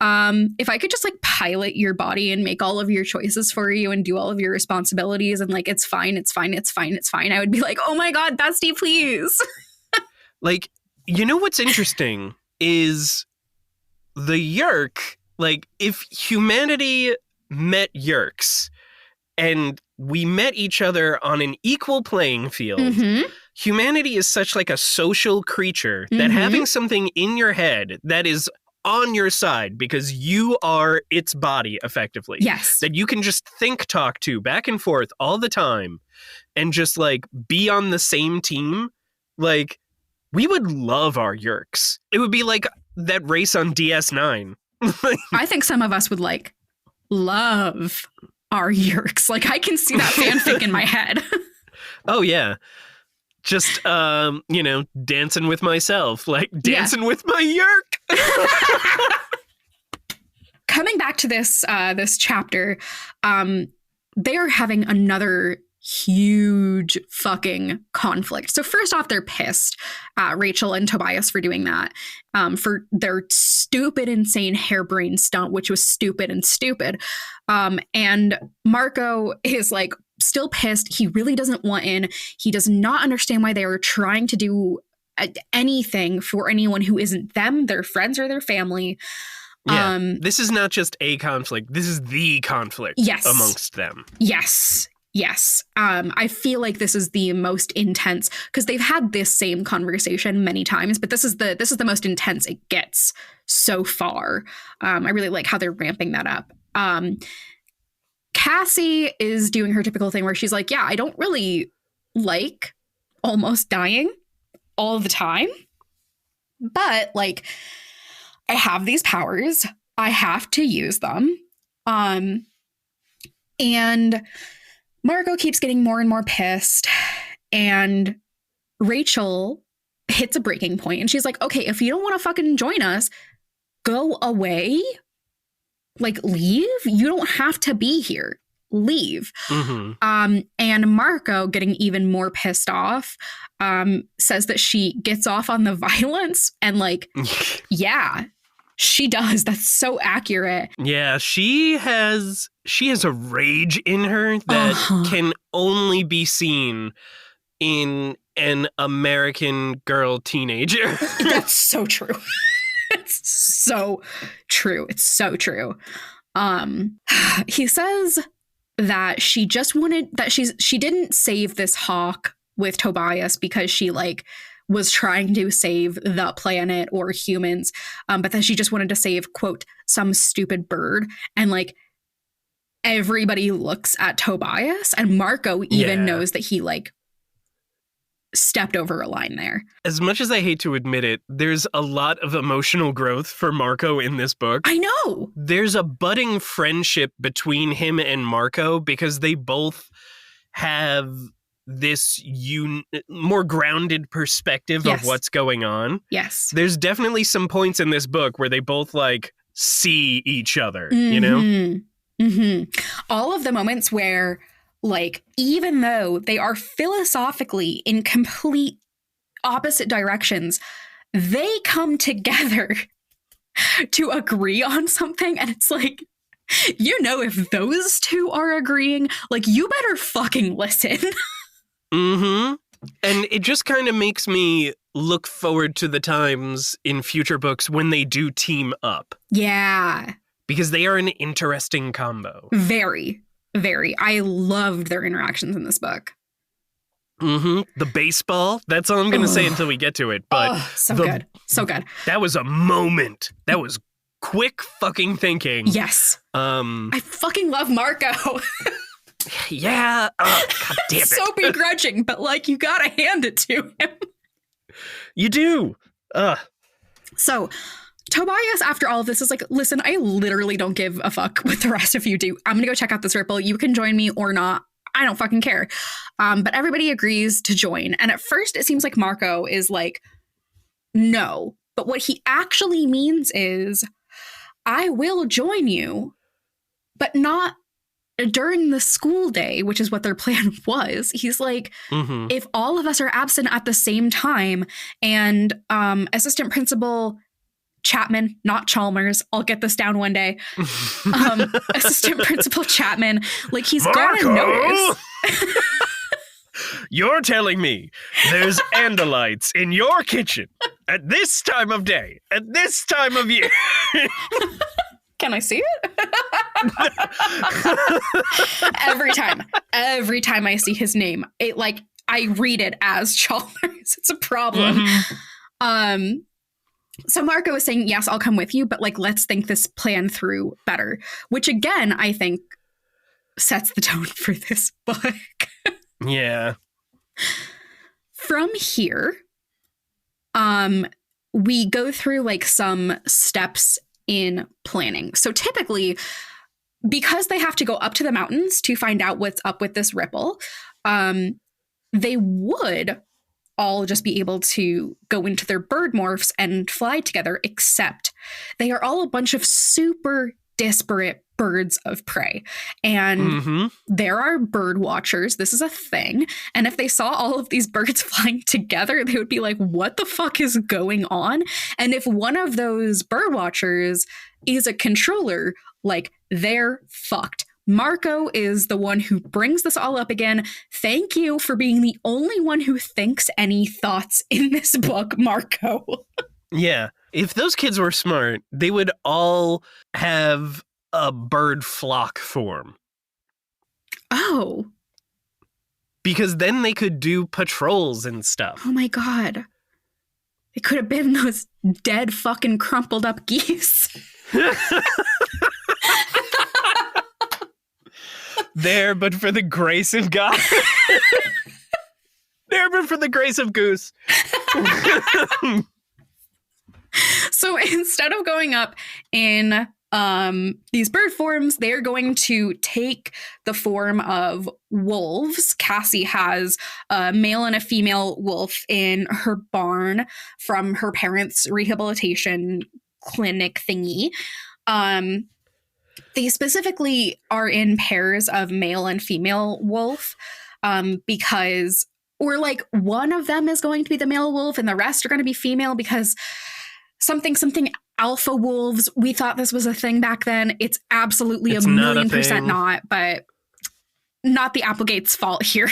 if I could just like pilot your body and make all of your choices for you and do all of your responsibilities and like it's fine, I would be like, oh my god, Bestie, please. Like, you know what's interesting is the Yerk, like if humanity met Yerks and we met each other on an equal playing field, humanity is such like a social creature that having something in your head that is on your side because you are its body effectively. Yes. That you can just talk to back and forth all the time and just like be on the same team. Like, we would love our Yerks. It would be like that race on DS9. I think some of us would like love our Yerks. Like, I can see that fanfic in my head. Oh, yeah. Just, you know, dancing with myself, like dancing with my Yerk. Coming back to this chapter, they are having another huge fucking conflict. So first off, they're pissed at Rachel and Tobias for doing that, for their stupid, insane harebrained stunt, which was stupid. And Marco is like still pissed. He really doesn't want in. He does not understand why they are trying to do anything for anyone who isn't them, their friends, or their family. Yeah, this is not just a conflict. This is the conflict amongst them. Yes. I feel like this is the most intense because they've had this same conversation many times, but this is the most intense it gets so far. I really like how they're ramping that up. Cassie is doing her typical thing where she's like, yeah, I don't really like almost dying all the time, but like I have these powers. I have to use them. And Marco keeps getting more and more pissed, and Rachel hits a breaking point and she's like, okay, if you don't want to fucking join us, go away. Like, leave. You don't have to be here. Leave. And Marco, getting even more pissed off, says that she gets off on the violence, and like, yeah, she does. That's so accurate. Yeah, she has a rage in her that can only be seen in an American girl teenager. That's so true. It's so true. He says that she just wanted that she didn't save this hawk with Tobias because she like was trying to save the planet or humans, but then she just wanted to save, quote, some stupid bird. And like everybody looks at Tobias, and Marco even knows that he like stepped over a line there. As much as I hate to admit it, there's a lot of emotional growth for Marco in this book. I know. There's a budding friendship between him and Marco because they both have this more grounded perspective of what's going on. Yes. There's definitely some points in this book where they both like see each other, you know? All of the moments where, like, even though they are philosophically in complete opposite directions, they come together to agree on something. And it's like, you know, if those two are agreeing, like, you better fucking listen. And it just kind of makes me look forward to the times in future books when they do team up. Yeah. Because they are an interesting combo. Very, very. I loved their interactions in this book. Mm-hmm. The baseball. That's all I'm going to say until we get to it. But so good. So good. That was a moment. That was quick fucking thinking. Yes. I fucking love Marco. Yeah. God damn it. So begrudging, but like you gotta hand it to him. You do. So Tobias, after all of this, is like, listen, I literally don't give a fuck what the rest of you do. I'm gonna go check out this ripple. You can join me or not. I don't fucking care. But everybody agrees to join. And at first it seems like Marco is like, no. But what he actually means is, I will join you, but not during the school day, which is what their plan was. He's like, if all of us are absent at the same time and assistant principal Chapman, not Chalmers, I'll get this down one day. Assistant principal Chapman, like he's Marco! gonna notice. You're telling me there's andalites in your kitchen at this time of day, at this time of year. Can I see it? Every time I see his name, it like I read it as Chalmers. It's a problem. So Marco is saying, yes, I'll come with you, but like let's think this plan through better, which again I think sets the tone for this book. Yeah. From here, we go through like some steps in planning. So typically, because they have to go up to the mountains to find out what's up with this ripple, they would all just be able to go into their bird morphs and fly together, except they are all a bunch of super disparate birds of prey. And there are bird watchers. This is a thing. And if they saw all of these birds flying together, they would be like, what the fuck is going on? And if one of those bird watchers is a controller, like they're fucked. Marco is the one who brings this all up again. Thank you for being the only one who thinks any thoughts in this book, Marco. Yeah. If those kids were smart, they would all have a bird flock form. Oh. Because then they could do patrols and stuff. Oh my God. It could have been those dead fucking crumpled up geese. There, but for the grace of God. There, but for the grace of Goose. So instead of going up in these bird forms, they're going to take the form of wolves. Cassie has a male and a female wolf in her barn from her parents' rehabilitation clinic thingy. They specifically are in pairs of male and female wolf because, or like one of them is going to be the male wolf and the rest are going to be female because something alpha wolves. We thought this was a thing back then. It's absolutely a million% not, but not the Applegate's fault here.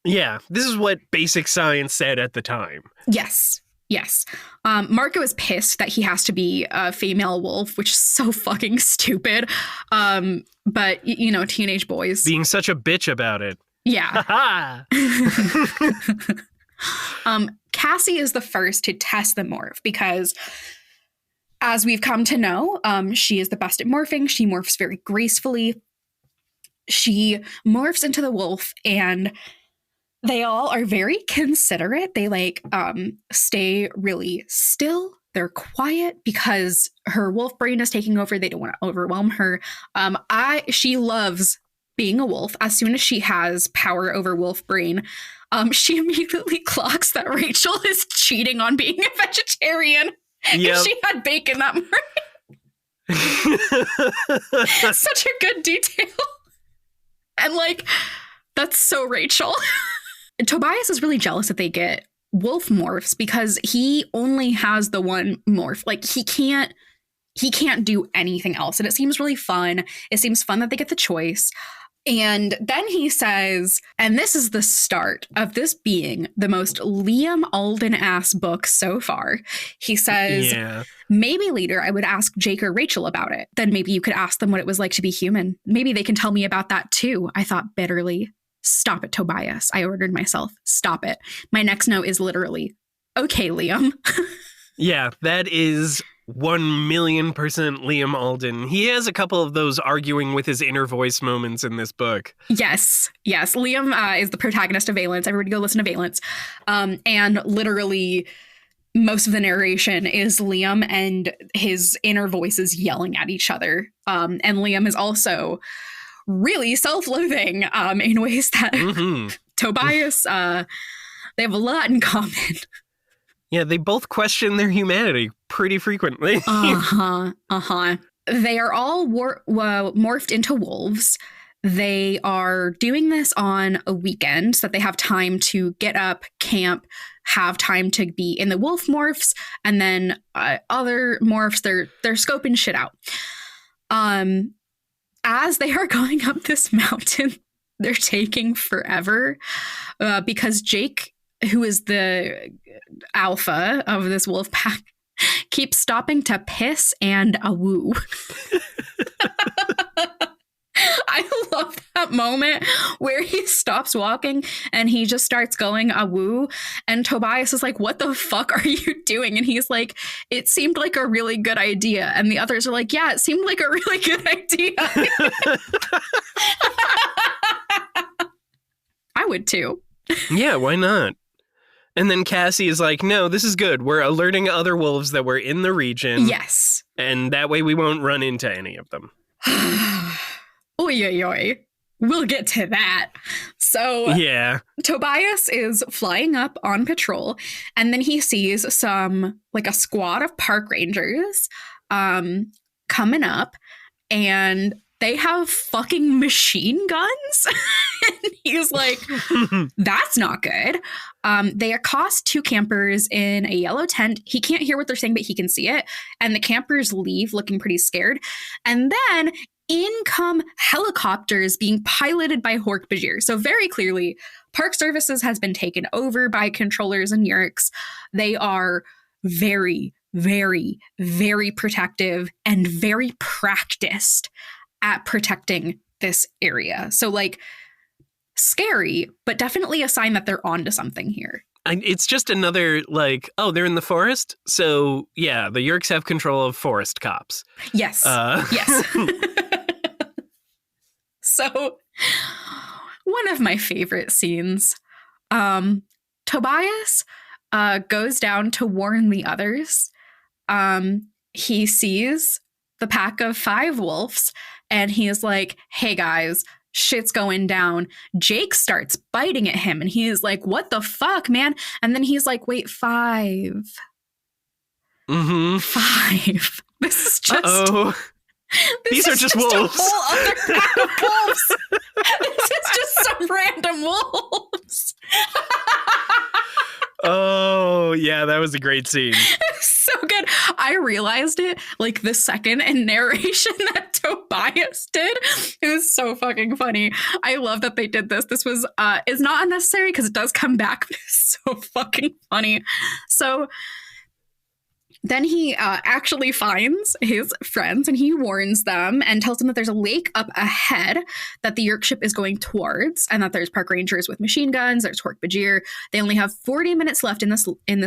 Yeah, this is what basic science said at the time. Yes. Marco is pissed that he has to be a female wolf, which is so fucking stupid. But, you know, teenage boys. Being such a bitch about it. Yeah. Cassie is the first to test the morph because, as we've come to know, she is the best at morphing. She morphs very gracefully. She morphs into the wolf, and they all are very considerate. They stay really still. They're quiet because her wolf brain is taking over. They don't want to overwhelm her. She loves being a wolf. As soon as she has power over wolf brain, she immediately clocks that Rachel is cheating on being a vegetarian. Yep. If she had bacon that morning. Such a good detail. And that's so Rachel. Tobias is really jealous that they get wolf morphs because he only has the one morph. He can't do anything else. And it seems really fun. It seems fun that they get the choice. And then he says, and this is the start of this being the most Liam Alden-ass book so far. He says, maybe later I would ask Jake or Rachel about it. Then maybe you could ask them what it was like to be human. Maybe they can tell me about that too, I thought bitterly. Stop it, Tobias, I ordered myself. Stop it. My next note is literally, okay, Liam. Yeah, that is 1,000,000% Liam Alden. He has a couple of those arguing with his inner voice moments in this book. Yes. Liam is the protagonist of Valence. Everybody go listen to Valence. And literally most of the narration is Liam and his inner voices yelling at each other. And Liam is also really self-loathing in ways that Tobias, they have a lot in common. Yeah, they both question their humanity pretty frequently. They are all morphed into wolves. They are doing this on a weekend so that they have time to get up, camp, have time to be in the wolf morphs, and then other morphs, they're scoping shit out. As they are going up this mountain, they're taking forever because Jake, who is the alpha of this wolf pack, keeps stopping to piss and a woo. I love that moment where he stops walking and he just starts going a woo, and Tobias is like, what the fuck are you doing? And he's like, it seemed like a really good idea. And the others are like, yeah, it seemed like a really good idea. I would too. Yeah, why not? And then Cassie is like, no, this is good. We're alerting other wolves that we're in the region. Yes. And that way we won't run into any of them. Oy. We'll get to that. So yeah, Tobias is flying up on patrol, and then he sees a squad of park rangers coming up, and they have fucking machine guns. And he's like, that's not good. They accost two campers in a yellow tent. He can't hear what they're saying, but he can see it. And the campers leave looking pretty scared. And then in come helicopters being piloted by Hork-Bajir. So very clearly, Park Services has been taken over by controllers and Yeerks. They are very, very, very protective and very practiced at protecting this area. So scary, but definitely a sign that they're onto something here. It's just another they're in the forest. So yeah, the Yeerks have control of forest cops. Yes. Yes. So one of my favorite scenes, Tobias goes down to warn the others. He sees the pack of 5 wolves and he is like, hey guys, shit's going down. Jake starts biting at him and he is like, what the fuck, man? And then he's like, wait, 5. 5. This is just... Uh-oh. These are just wolves. A whole other pack of wolves. This is just some random wolves. Oh, yeah, that was a great scene. So good. I realized it the second in narration that Tobias did. It was so fucking funny. I love that they did this. This was is not unnecessary because it does come back, but it's so fucking funny. So then he actually finds his friends and he warns them and tells them that there's a lake up ahead that the Yeerk ship is going towards, and that there's park rangers with machine guns. There's Hork-Bajir. They only have 40 minutes left in this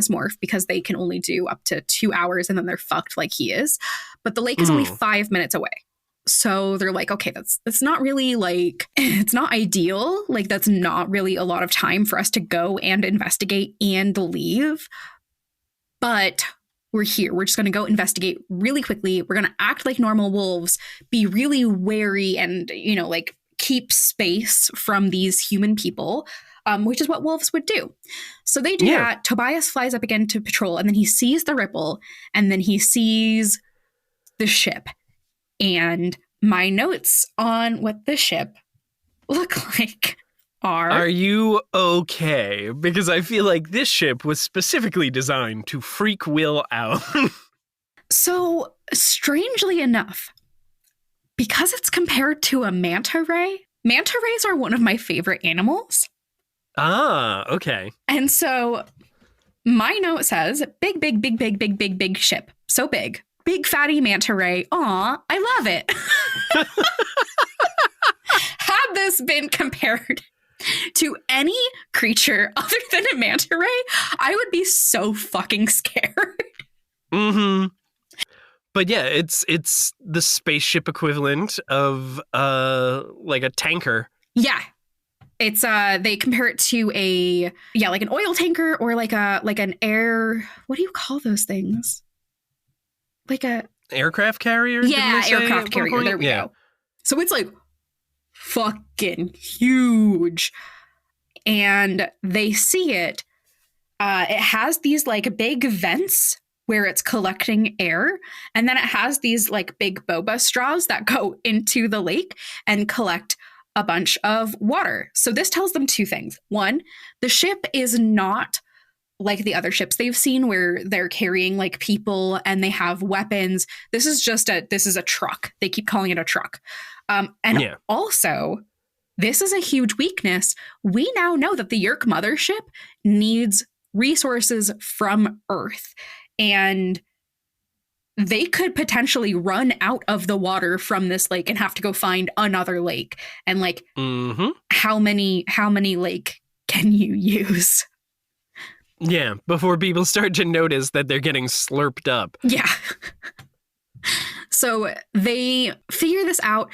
morph because they can only do up to 2 hours and then they're fucked like he is. But the lake is only 5 minutes away. So they're like, okay, that's not really it's not ideal. That's not really a lot of time for us to go and investigate and leave. But we're here. We're just going to go investigate really quickly. We're going to act like normal wolves, be really wary and, keep space from these human people, which is what wolves would do. So they do that. Tobias flies up again to patrol, and then he sees the ripple, and then he sees the ship. And my notes on what the ship look like are you okay? Because I feel like this ship was specifically designed to freak Will out. So, strangely enough, because it's compared to a manta ray, Manta rays are one of my favorite animals. Ah, okay. And so my note says, big ship. So big. Big fatty manta ray. Aw, I love it. Had this been compared to any creature other than a manta ray, I would be so fucking scared. Mm-hmm. But yeah, it's the spaceship equivalent of like a tanker. Yeah. It's they compare it to like an oil tanker or like an air, what do you call those things? Like a aircraft carrier? Yeah, aircraft carrier. There we go. So it's like fucking huge. And they see it. It has these like big vents where it's collecting air. And then it has these like big boba straws that go into the lake and collect a bunch of water. So this tells them two things. One, the ship is not like the other ships they've seen where they're carrying like people and they have weapons. This is a truck. They keep calling it a truck. Also, this is a huge weakness. We now know that the Yerk mothership needs resources from Earth, and they could potentially run out of the water from this lake and have to go find another lake. And like, how many lake can you use? Yeah, before people start to notice that they're getting slurped up. Yeah. So they figure this out,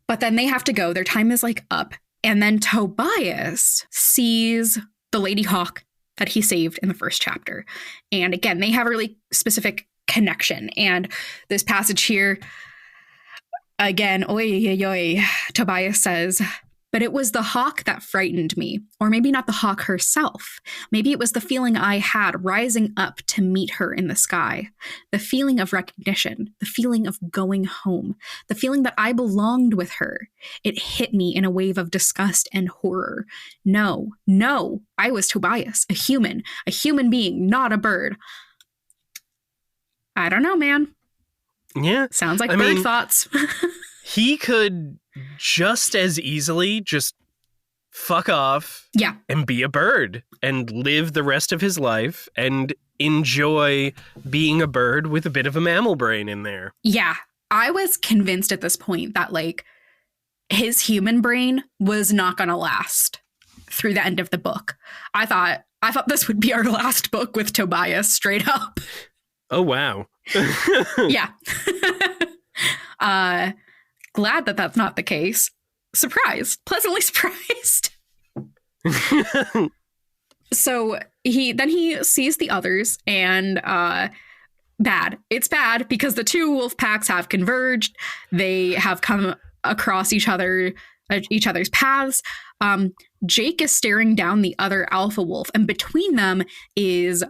but then they have to go. Their time is like up. And then Tobias sees the Lady Hawk that he saved in the first chapter. And again, they have a really specific connection. And this passage here, again, Tobias says, but it was the hawk that frightened me. Or maybe not the hawk herself. Maybe it was the feeling I had rising up to meet her in the sky. The feeling of recognition, the feeling of going home, the feeling that I belonged with her. It hit me in a wave of disgust and horror. No, I was Tobias, a human being, not a bird. I don't know, man. Yeah. Sounds like bird thoughts. He could just as easily just fuck off and be a bird and live the rest of his life and enjoy being a bird with a bit of a mammal brain in there. Yeah. I was convinced at this point that like his human brain was not going to last through the end of the book. I thought this would be our last book with Tobias, straight up. Oh, wow. Yeah. Glad that that's not the case. Surprised. Pleasantly surprised. So he sees the others and bad. It's bad because the two wolf packs have converged. They have come across each other's paths. Jake is staring down the other alpha wolf, and between them is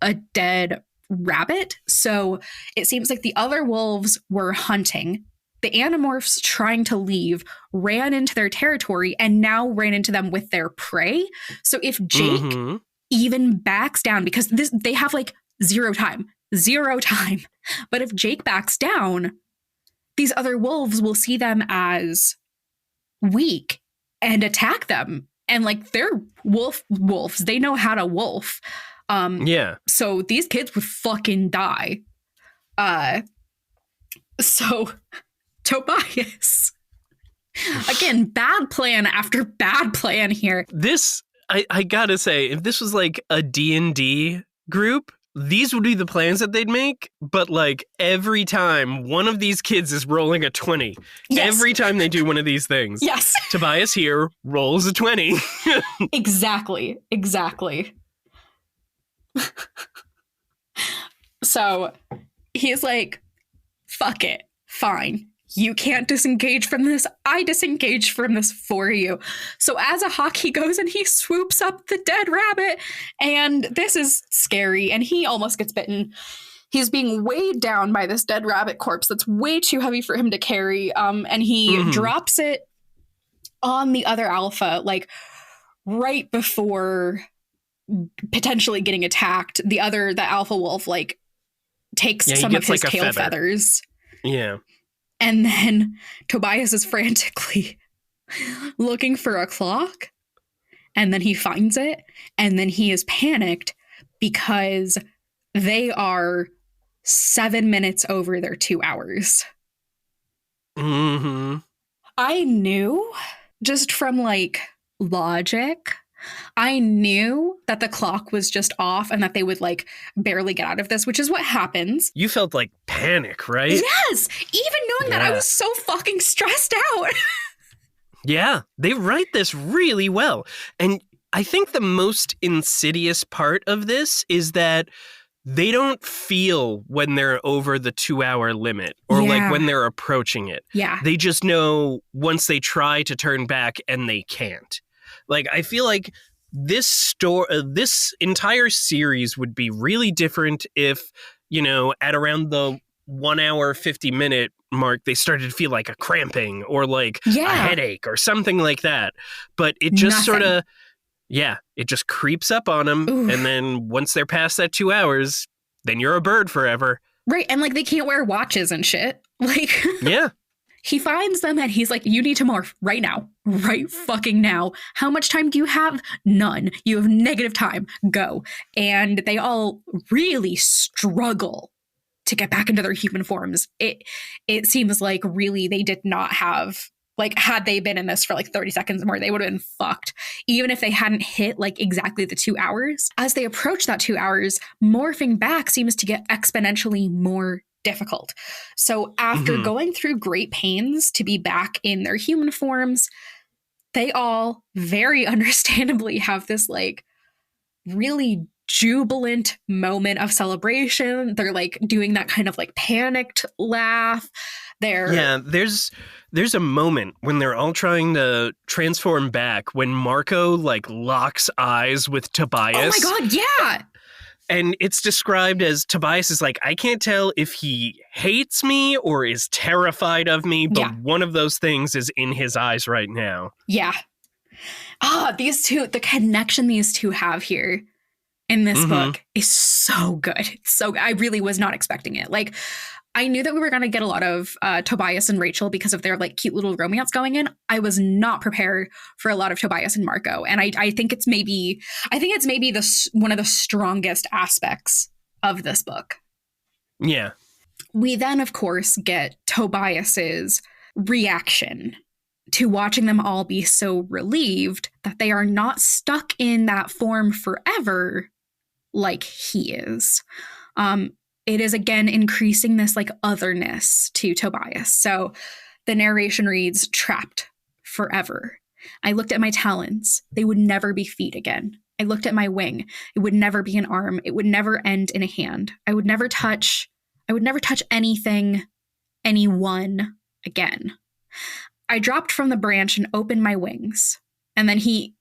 a dead rabbit. So it seems like the other wolves were hunting. The Animorphs trying to leave ran into their territory and now ran into them with their prey. So if Jake even backs down, because they have like zero time. But if Jake backs down, these other wolves will see them as weak and attack them. And like they're wolves. They know how to wolf. So these kids would fucking die. So Tobias, again, bad plan after bad plan here. This, I gotta say, if this was like a D&D group, these would be the plans that they'd make. But like every time one of these kids is rolling a 20, every time they do one of these things, Tobias here rolls a 20. Exactly. So he's like, fuck it, fine. You can't disengage from this. I disengage from this for you. So as a hawk, he goes and he swoops up the dead rabbit. And this is scary. And he almost gets bitten. He's being weighed down by this dead rabbit corpse that's way too heavy for him to carry. And he drops it on the other alpha, like right before potentially getting attacked. The alpha wolf, like takes some of his tail feathers. Yeah. And then Tobias is frantically looking for a clock, and then he finds it, and then he is panicked because they are 7 minutes over their 2 hours. Mm-hmm. I knew just from like logic, I knew that the clock was just off and that they would like barely get out of this, which is what happens. You felt like panic, right? Yes! Even knowing that, I was so fucking stressed out. Yeah, they write this really well. And I think the most insidious part of this is that they don't feel when they're over the 2-hour limit or like when they're approaching it. Yeah. They just know once they try to turn back and they can't. Like, I feel like this entire series would be really different if, you know, at around the 1 hour, 50 minute mark, they started to feel like a cramping or like a headache or something like that. But it just sort of, it just creeps up on them. Oof. And then once they're past that 2 hours, then you're a bird forever. Right. And like they can't wear watches and shit. Like, yeah. He finds them and he's like, you need to morph right now. Right fucking now. How much time do you have? None. You have negative time. Go. And they all really struggle to get back into their human forms. It seems like really they did not have, like, had they been in this for like 30 seconds more, they would have been fucked. Even if they hadn't hit like exactly the 2 hours. As they approach that 2 hours, morphing back seems to get exponentially more difficult. So after going through great pains to be back in their human forms, they all very understandably have this like really jubilant moment of celebration. They're like doing that kind of like panicked laugh. There's a moment when they're all trying to transform back when Marco like locks eyes with Tobias. Oh my god, yeah. And it's described as Tobias is like, I can't tell if he hates me or is terrified of me, but one of those things is in his eyes right now. Yeah. These two, the connection these two have here in this book is so good. So I really was not expecting it. Like, I knew that we were going to get a lot of Tobias and Rachel because of their like cute little romance going in. I was not prepared for a lot of Tobias and Marco. And I think it's maybe one of the strongest aspects of this book. Yeah. We then, of course, get Tobias's reaction to watching them all be so relieved that they are not stuck in that form forever like he is. It is, again, increasing this like otherness to Tobias. So the narration reads, trapped forever. I looked at my talons. They would never be feet again. I looked at my wing. It would never be an arm. It would never end in a hand. I would never touch anything, anyone again. I dropped from the branch and opened my wings. And then he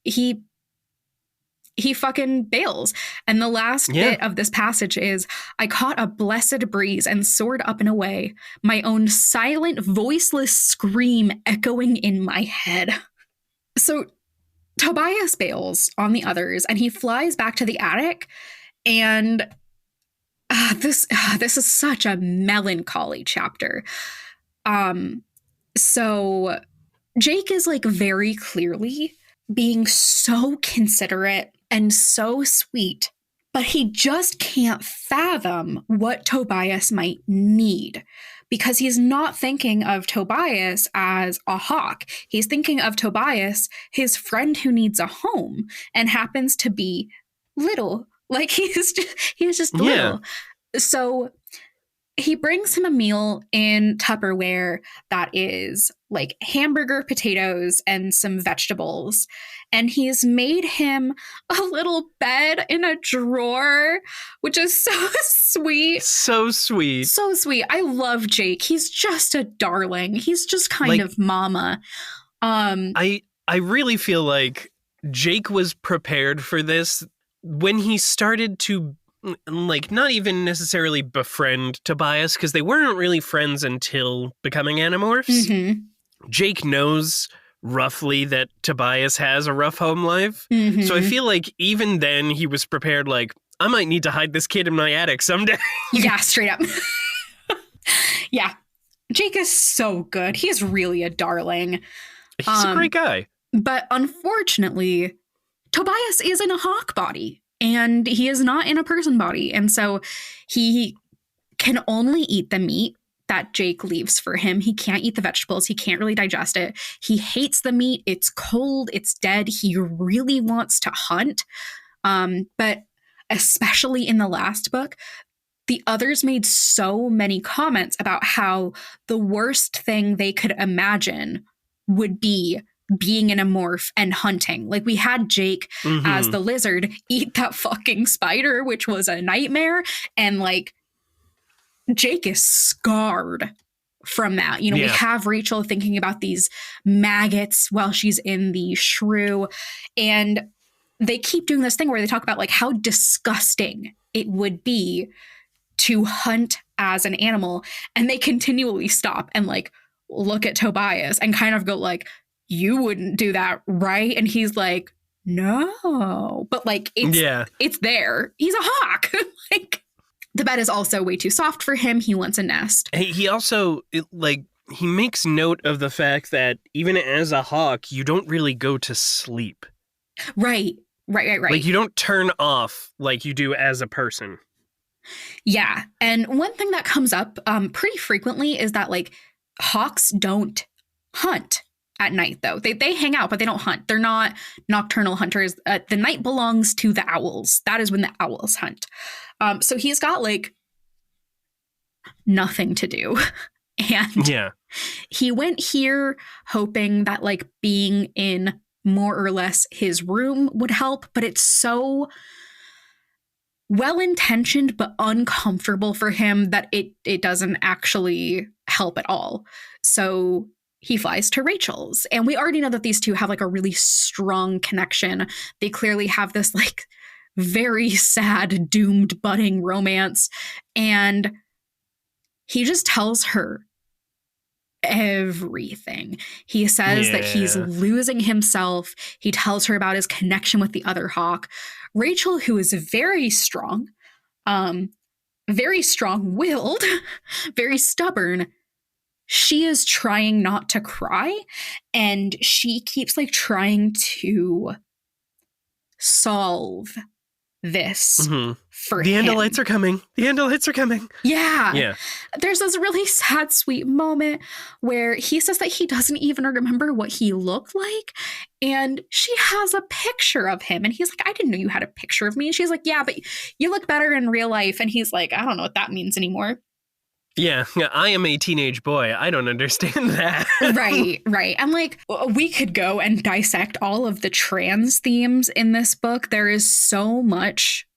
fucking bails. And the last bit of this passage is, I caught a blessed breeze and soared up and away, my own silent, voiceless scream echoing in my head. So Tobias bails on the others and he flies back to the attic. And this is such a melancholy chapter. So Jake is like very clearly being so considerate and so sweet, but he just can't fathom what Tobias might need because he's not thinking of Tobias as a hawk. He's thinking of Tobias, his friend who needs a home and happens to be little. Like he's just little. So he brings him a meal in Tupperware that is like hamburger, potatoes, and some vegetables. And he's made him a little bed in a drawer, which is so sweet. So sweet. So sweet. I love Jake. He's just a darling. He's just kind of mama. I really feel like Jake was prepared for this when he started to like not even necessarily befriend Tobias because they weren't really friends until becoming Animorphs. Jake knows roughly that Tobias has a rough home life. So I feel like even then he was prepared like, I might need to hide this kid in my attic someday. Yeah, straight up. Yeah. Jake is so good. He is really a darling. He's a great guy. But unfortunately, Tobias is in a hawk body and he is not in a person body. And so he can only eat the meat that Jake leaves for him. He can't eat the vegetables. He can't really digest it. He hates the meat. It's cold. It's dead. He really wants to hunt. But especially in the last book, the others made so many comments about how the worst thing they could imagine would be being an Animorph and hunting. Like, we had Jake as the lizard eat that fucking spider, which was a nightmare. And like, Jake is scarred from that. You know, we have Rachel thinking about these maggots while she's in the shrew. And they keep doing this thing where they talk about like how disgusting it would be to hunt as an animal. And they continually stop and like look at Tobias and kind of go like, you wouldn't do that, right? And he's like, no. But like, it's there. He's a hawk. Like, the bed is also way too soft for him. He wants a nest. He also, he makes note of the fact that even as a hawk, you don't really go to sleep. Right. Like, you don't turn off like you do as a person. Yeah. And one thing that comes up pretty frequently is that like hawks don't hunt at night, though. They hang out, but they don't hunt. They're not nocturnal hunters. The night belongs to the owls. That is when the owls hunt. So he's got like nothing to do. And he went here hoping that like being in more or less his room would help, but it's so well-intentioned but uncomfortable for him that it doesn't actually help at all. So he flies to Rachel's, and we already know that these two have like a really strong connection. They clearly have this like very sad, doomed, budding romance, and he just tells her everything. He says that he's losing himself. He tells her about his connection with the other hawk. Rachel, who is very strong, very strong-willed, very stubborn, she is trying not to cry, and she keeps like trying to solve this for the him. The Andalites are coming. Yeah. There's this really sad, sweet moment where he says that he doesn't even remember what he looked like. And she has a picture of him. And he's like, I didn't know you had a picture of me. And she's like, yeah, but you look better in real life. And he's like, I don't know what that means anymore. Yeah, I am a teenage boy. I don't understand that. Right. And like, we could go and dissect all of the trans themes in this book. There is so much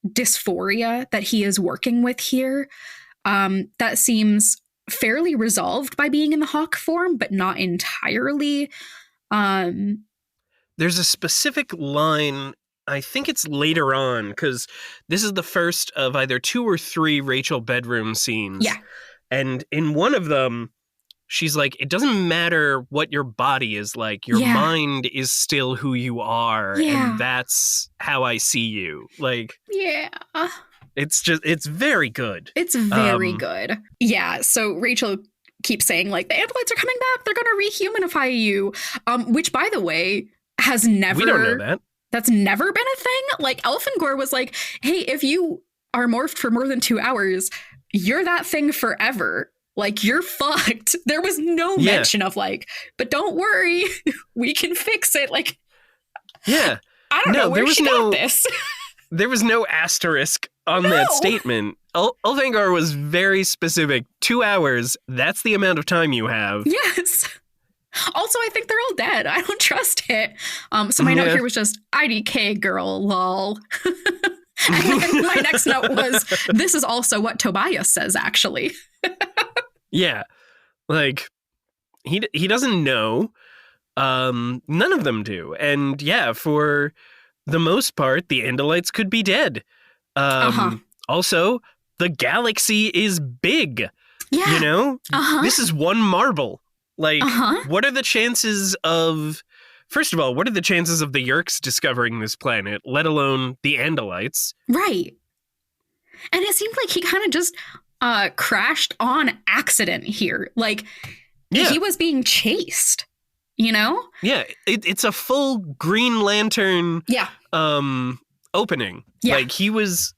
dysphoria that he is working with here that seems fairly resolved by being in the hawk form, but not entirely. There's a specific line, I think it's later on, because this is the first of either 2 or 3 Rachel bedroom scenes. Yeah. And in one of them, she's like, it doesn't matter what your body is like. Your mind is still who you are. And that's how I see you. Like, it's very good. It's very good. Yeah. So Rachel keeps saying like, the Andalites are coming back. They're going to rehumanify you. Which, by the way, has never... We don't know that. That's never been a thing. Like, Elfangor was like, hey, if you are morphed for more than 2 hours, you're that thing forever. Like, you're fucked. There was no mention of like, but don't worry, we can fix it. Like, I don't know where she got this. There was no asterisk on that statement. Elfangor was very specific. 2 hours, that's the amount of time you have. Yes. Also, I think they're all dead. I don't trust it. So my note here was just, IDK girl, lol. And then my next note was, this is also what Tobias says, actually. Yeah. Like, he doesn't know. None of them do. And yeah, for the most part, the Andalites could be dead. Also, the galaxy is big. Yeah. You know? This is one marble. Like, what are the chances of... First of all, what are the chances of the Yeerks discovering this planet, let alone the Andalites? Right. And it seemed like he kind of just crashed on accident here. Like, he was being chased. you know? Yeah, it's a full Green Lantern Yeah. opening. Yeah. Like he's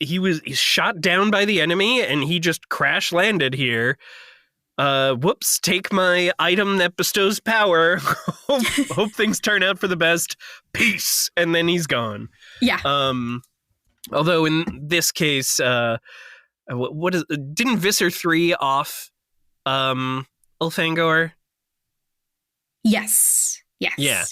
shot down by the enemy and he just crash landed here. Whoops, take my item that bestows power. hope things turn out for the best. Peace. And then he's gone. Yeah. Although in this case, didn't Visser 3 off Ulfangor? Yes. Yeah.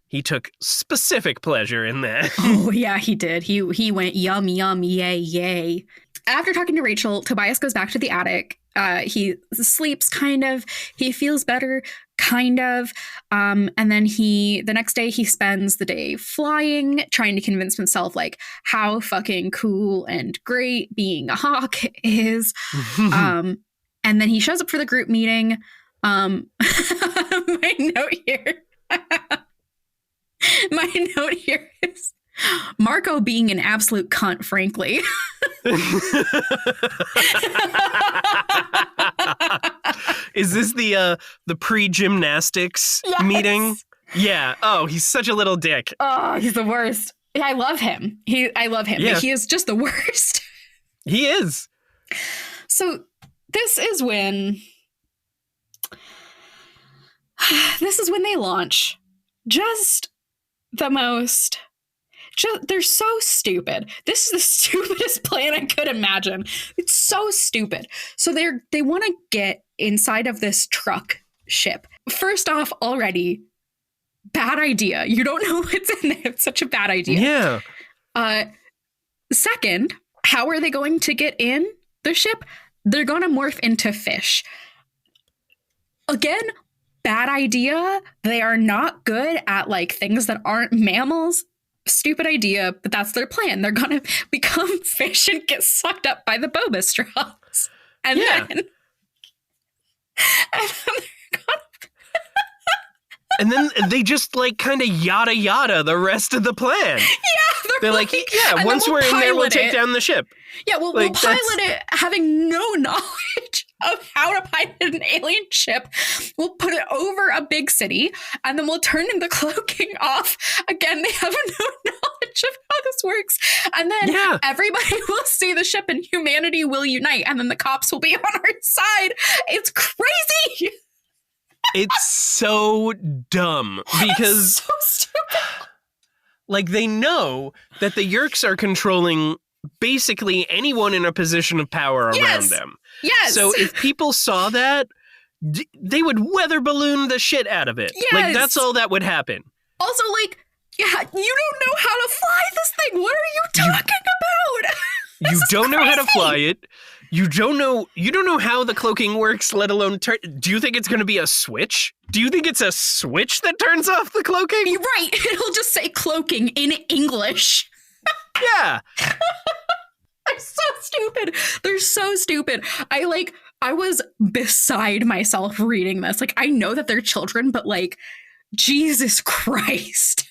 He took specific pleasure in that. Oh, yeah, he did. He went yum, yum, yay, yay. After talking to Rachel, Tobias goes back to the attic. He sleeps, kind of. He feels better, kind of. And then the next day, he spends the day flying, trying to convince himself, like, how fucking cool and great being a hawk is. And then he shows up for the group meeting. My note here is Marco being an absolute cunt, frankly. Is this the pre-gymnastics meeting? Yeah. Oh, he's such a little dick. Oh, he's the worst. I love him. I love him. Yeah. He is just the worst. He is. So this is when they launch. They're so stupid. This is the stupidest plan I could imagine. It's so stupid. So they want to get inside of this truck ship. First off, already, bad idea. You don't know what's in there. It's such a bad idea. Yeah. Second, how are they going to get in the ship? They're going to morph into fish. Again, bad idea. They are not good at like things that aren't mammals. Stupid idea, but that's their plan. They're gonna become fish and get sucked up by the boba straws. And then they just like kind of yada yada the rest of the plan. Yeah, they're like once we're in there, we'll take down the ship. Yeah, we'll pilot it having no knowledge of how to pilot an alien ship. We'll put it over a big city, and then we'll turn the cloaking off. Again, they have no knowledge of how this works. And then everybody will see the ship and humanity will unite, and then the cops will be on our side. It's crazy. It's so dumb because it's so stupid. Like they know that the Yeerks are controlling basically anyone in a position of power around them. Yes. So if people saw that, they would weather balloon the shit out of it. Yes. Like that's all that would happen. Also, like, you don't know how to fly this thing. What are you talking about? You don't know how to fly it. You don't know how the cloaking works, let alone turn. Do you think it's going to be a switch? Do you think it's a switch that turns off the cloaking? You're right. It'll just say cloaking in English. Yeah. They're so stupid. They're so stupid. I was beside myself reading this. Like, I know that they're children, but like, Jesus Christ.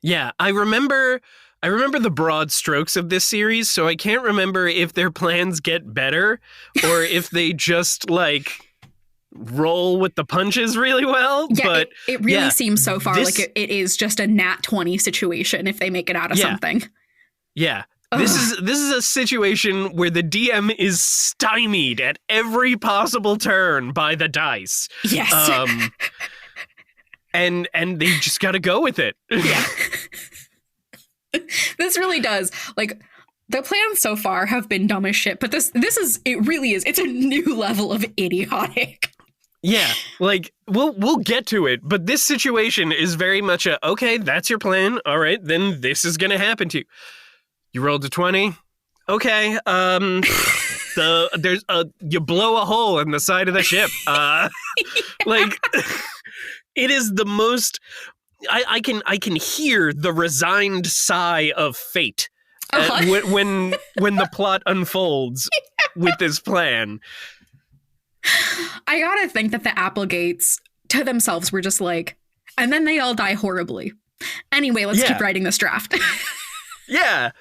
Yeah, I remember the broad strokes of this series, so I can't remember if their plans get better or if they just like roll with the punches really well. Yeah, but it really seems so far like it is just a nat 20 situation if they make it out of something. Yeah. This is a situation where the DM is stymied at every possible turn by the dice. Yes. And they just got to go with it. Yeah. This really does. Like, the plans so far have been dumb as shit, but it really is. It's a new level of idiotic. Yeah, like we'll get to it, but this situation is very much okay, that's your plan. All right, then this is going to happen to you. You rolled a 20. Okay. You blow a hole in the side of the ship. Like it is the most I can hear the resigned sigh of fate when the plot unfolds with this plan. I gotta think that the Applegates to themselves were just like, and then they all die horribly. Anyway, let's keep writing this draft. Yeah,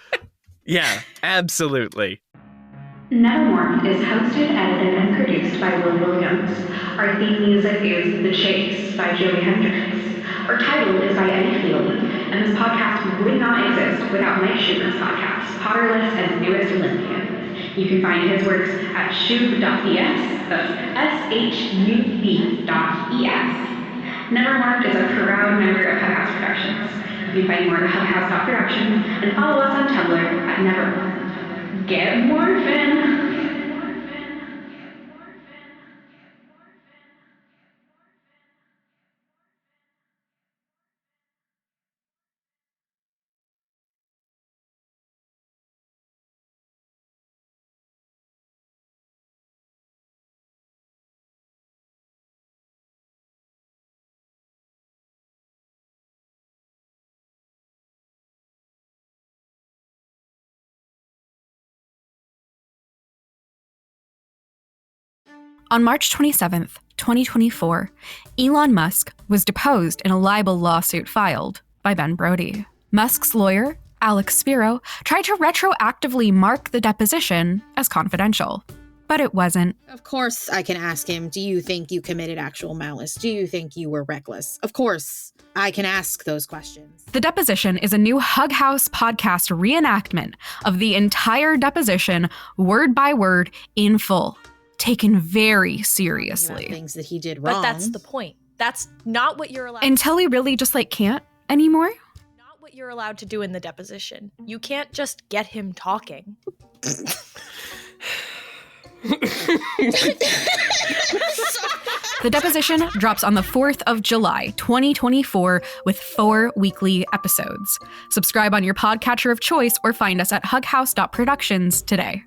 absolutely. Nevermorphed is hosted, edited, and produced by Will Williams. Our theme music is The Chase by Joey Hendricks. Our title is by Eddie Field, and this podcast would not exist without Mike Schubert's podcast, Potterless and Newest Olympian. You can find his works at shub.es, that's shub.es. Nevermorphed is a proud member of Hub House Productions. You can find more at hubhouse.productions and follow us on Tumblr at Nevermorphed. Get morphin'! On March 27th, 2024, Elon Musk was deposed in a libel lawsuit filed by Ben Brody. Musk's lawyer, Alex Spiro, tried to retroactively mark the deposition as confidential, but it wasn't. Of course I can ask him, do you think you committed actual malice? Do you think you were reckless? Of course I can ask those questions. The deposition is a new Hug House podcast reenactment of the entire deposition, word by word, in full. Taken very seriously. Things that he did wrong. But that's the point. That's not what you're allowed Until he really just can't anymore. Not what you're allowed to do in the deposition. You can't just get him talking. The deposition drops on the 4th of July, 2024, with 4 weekly episodes. Subscribe on your podcatcher of choice or find us at hughouse.productions today.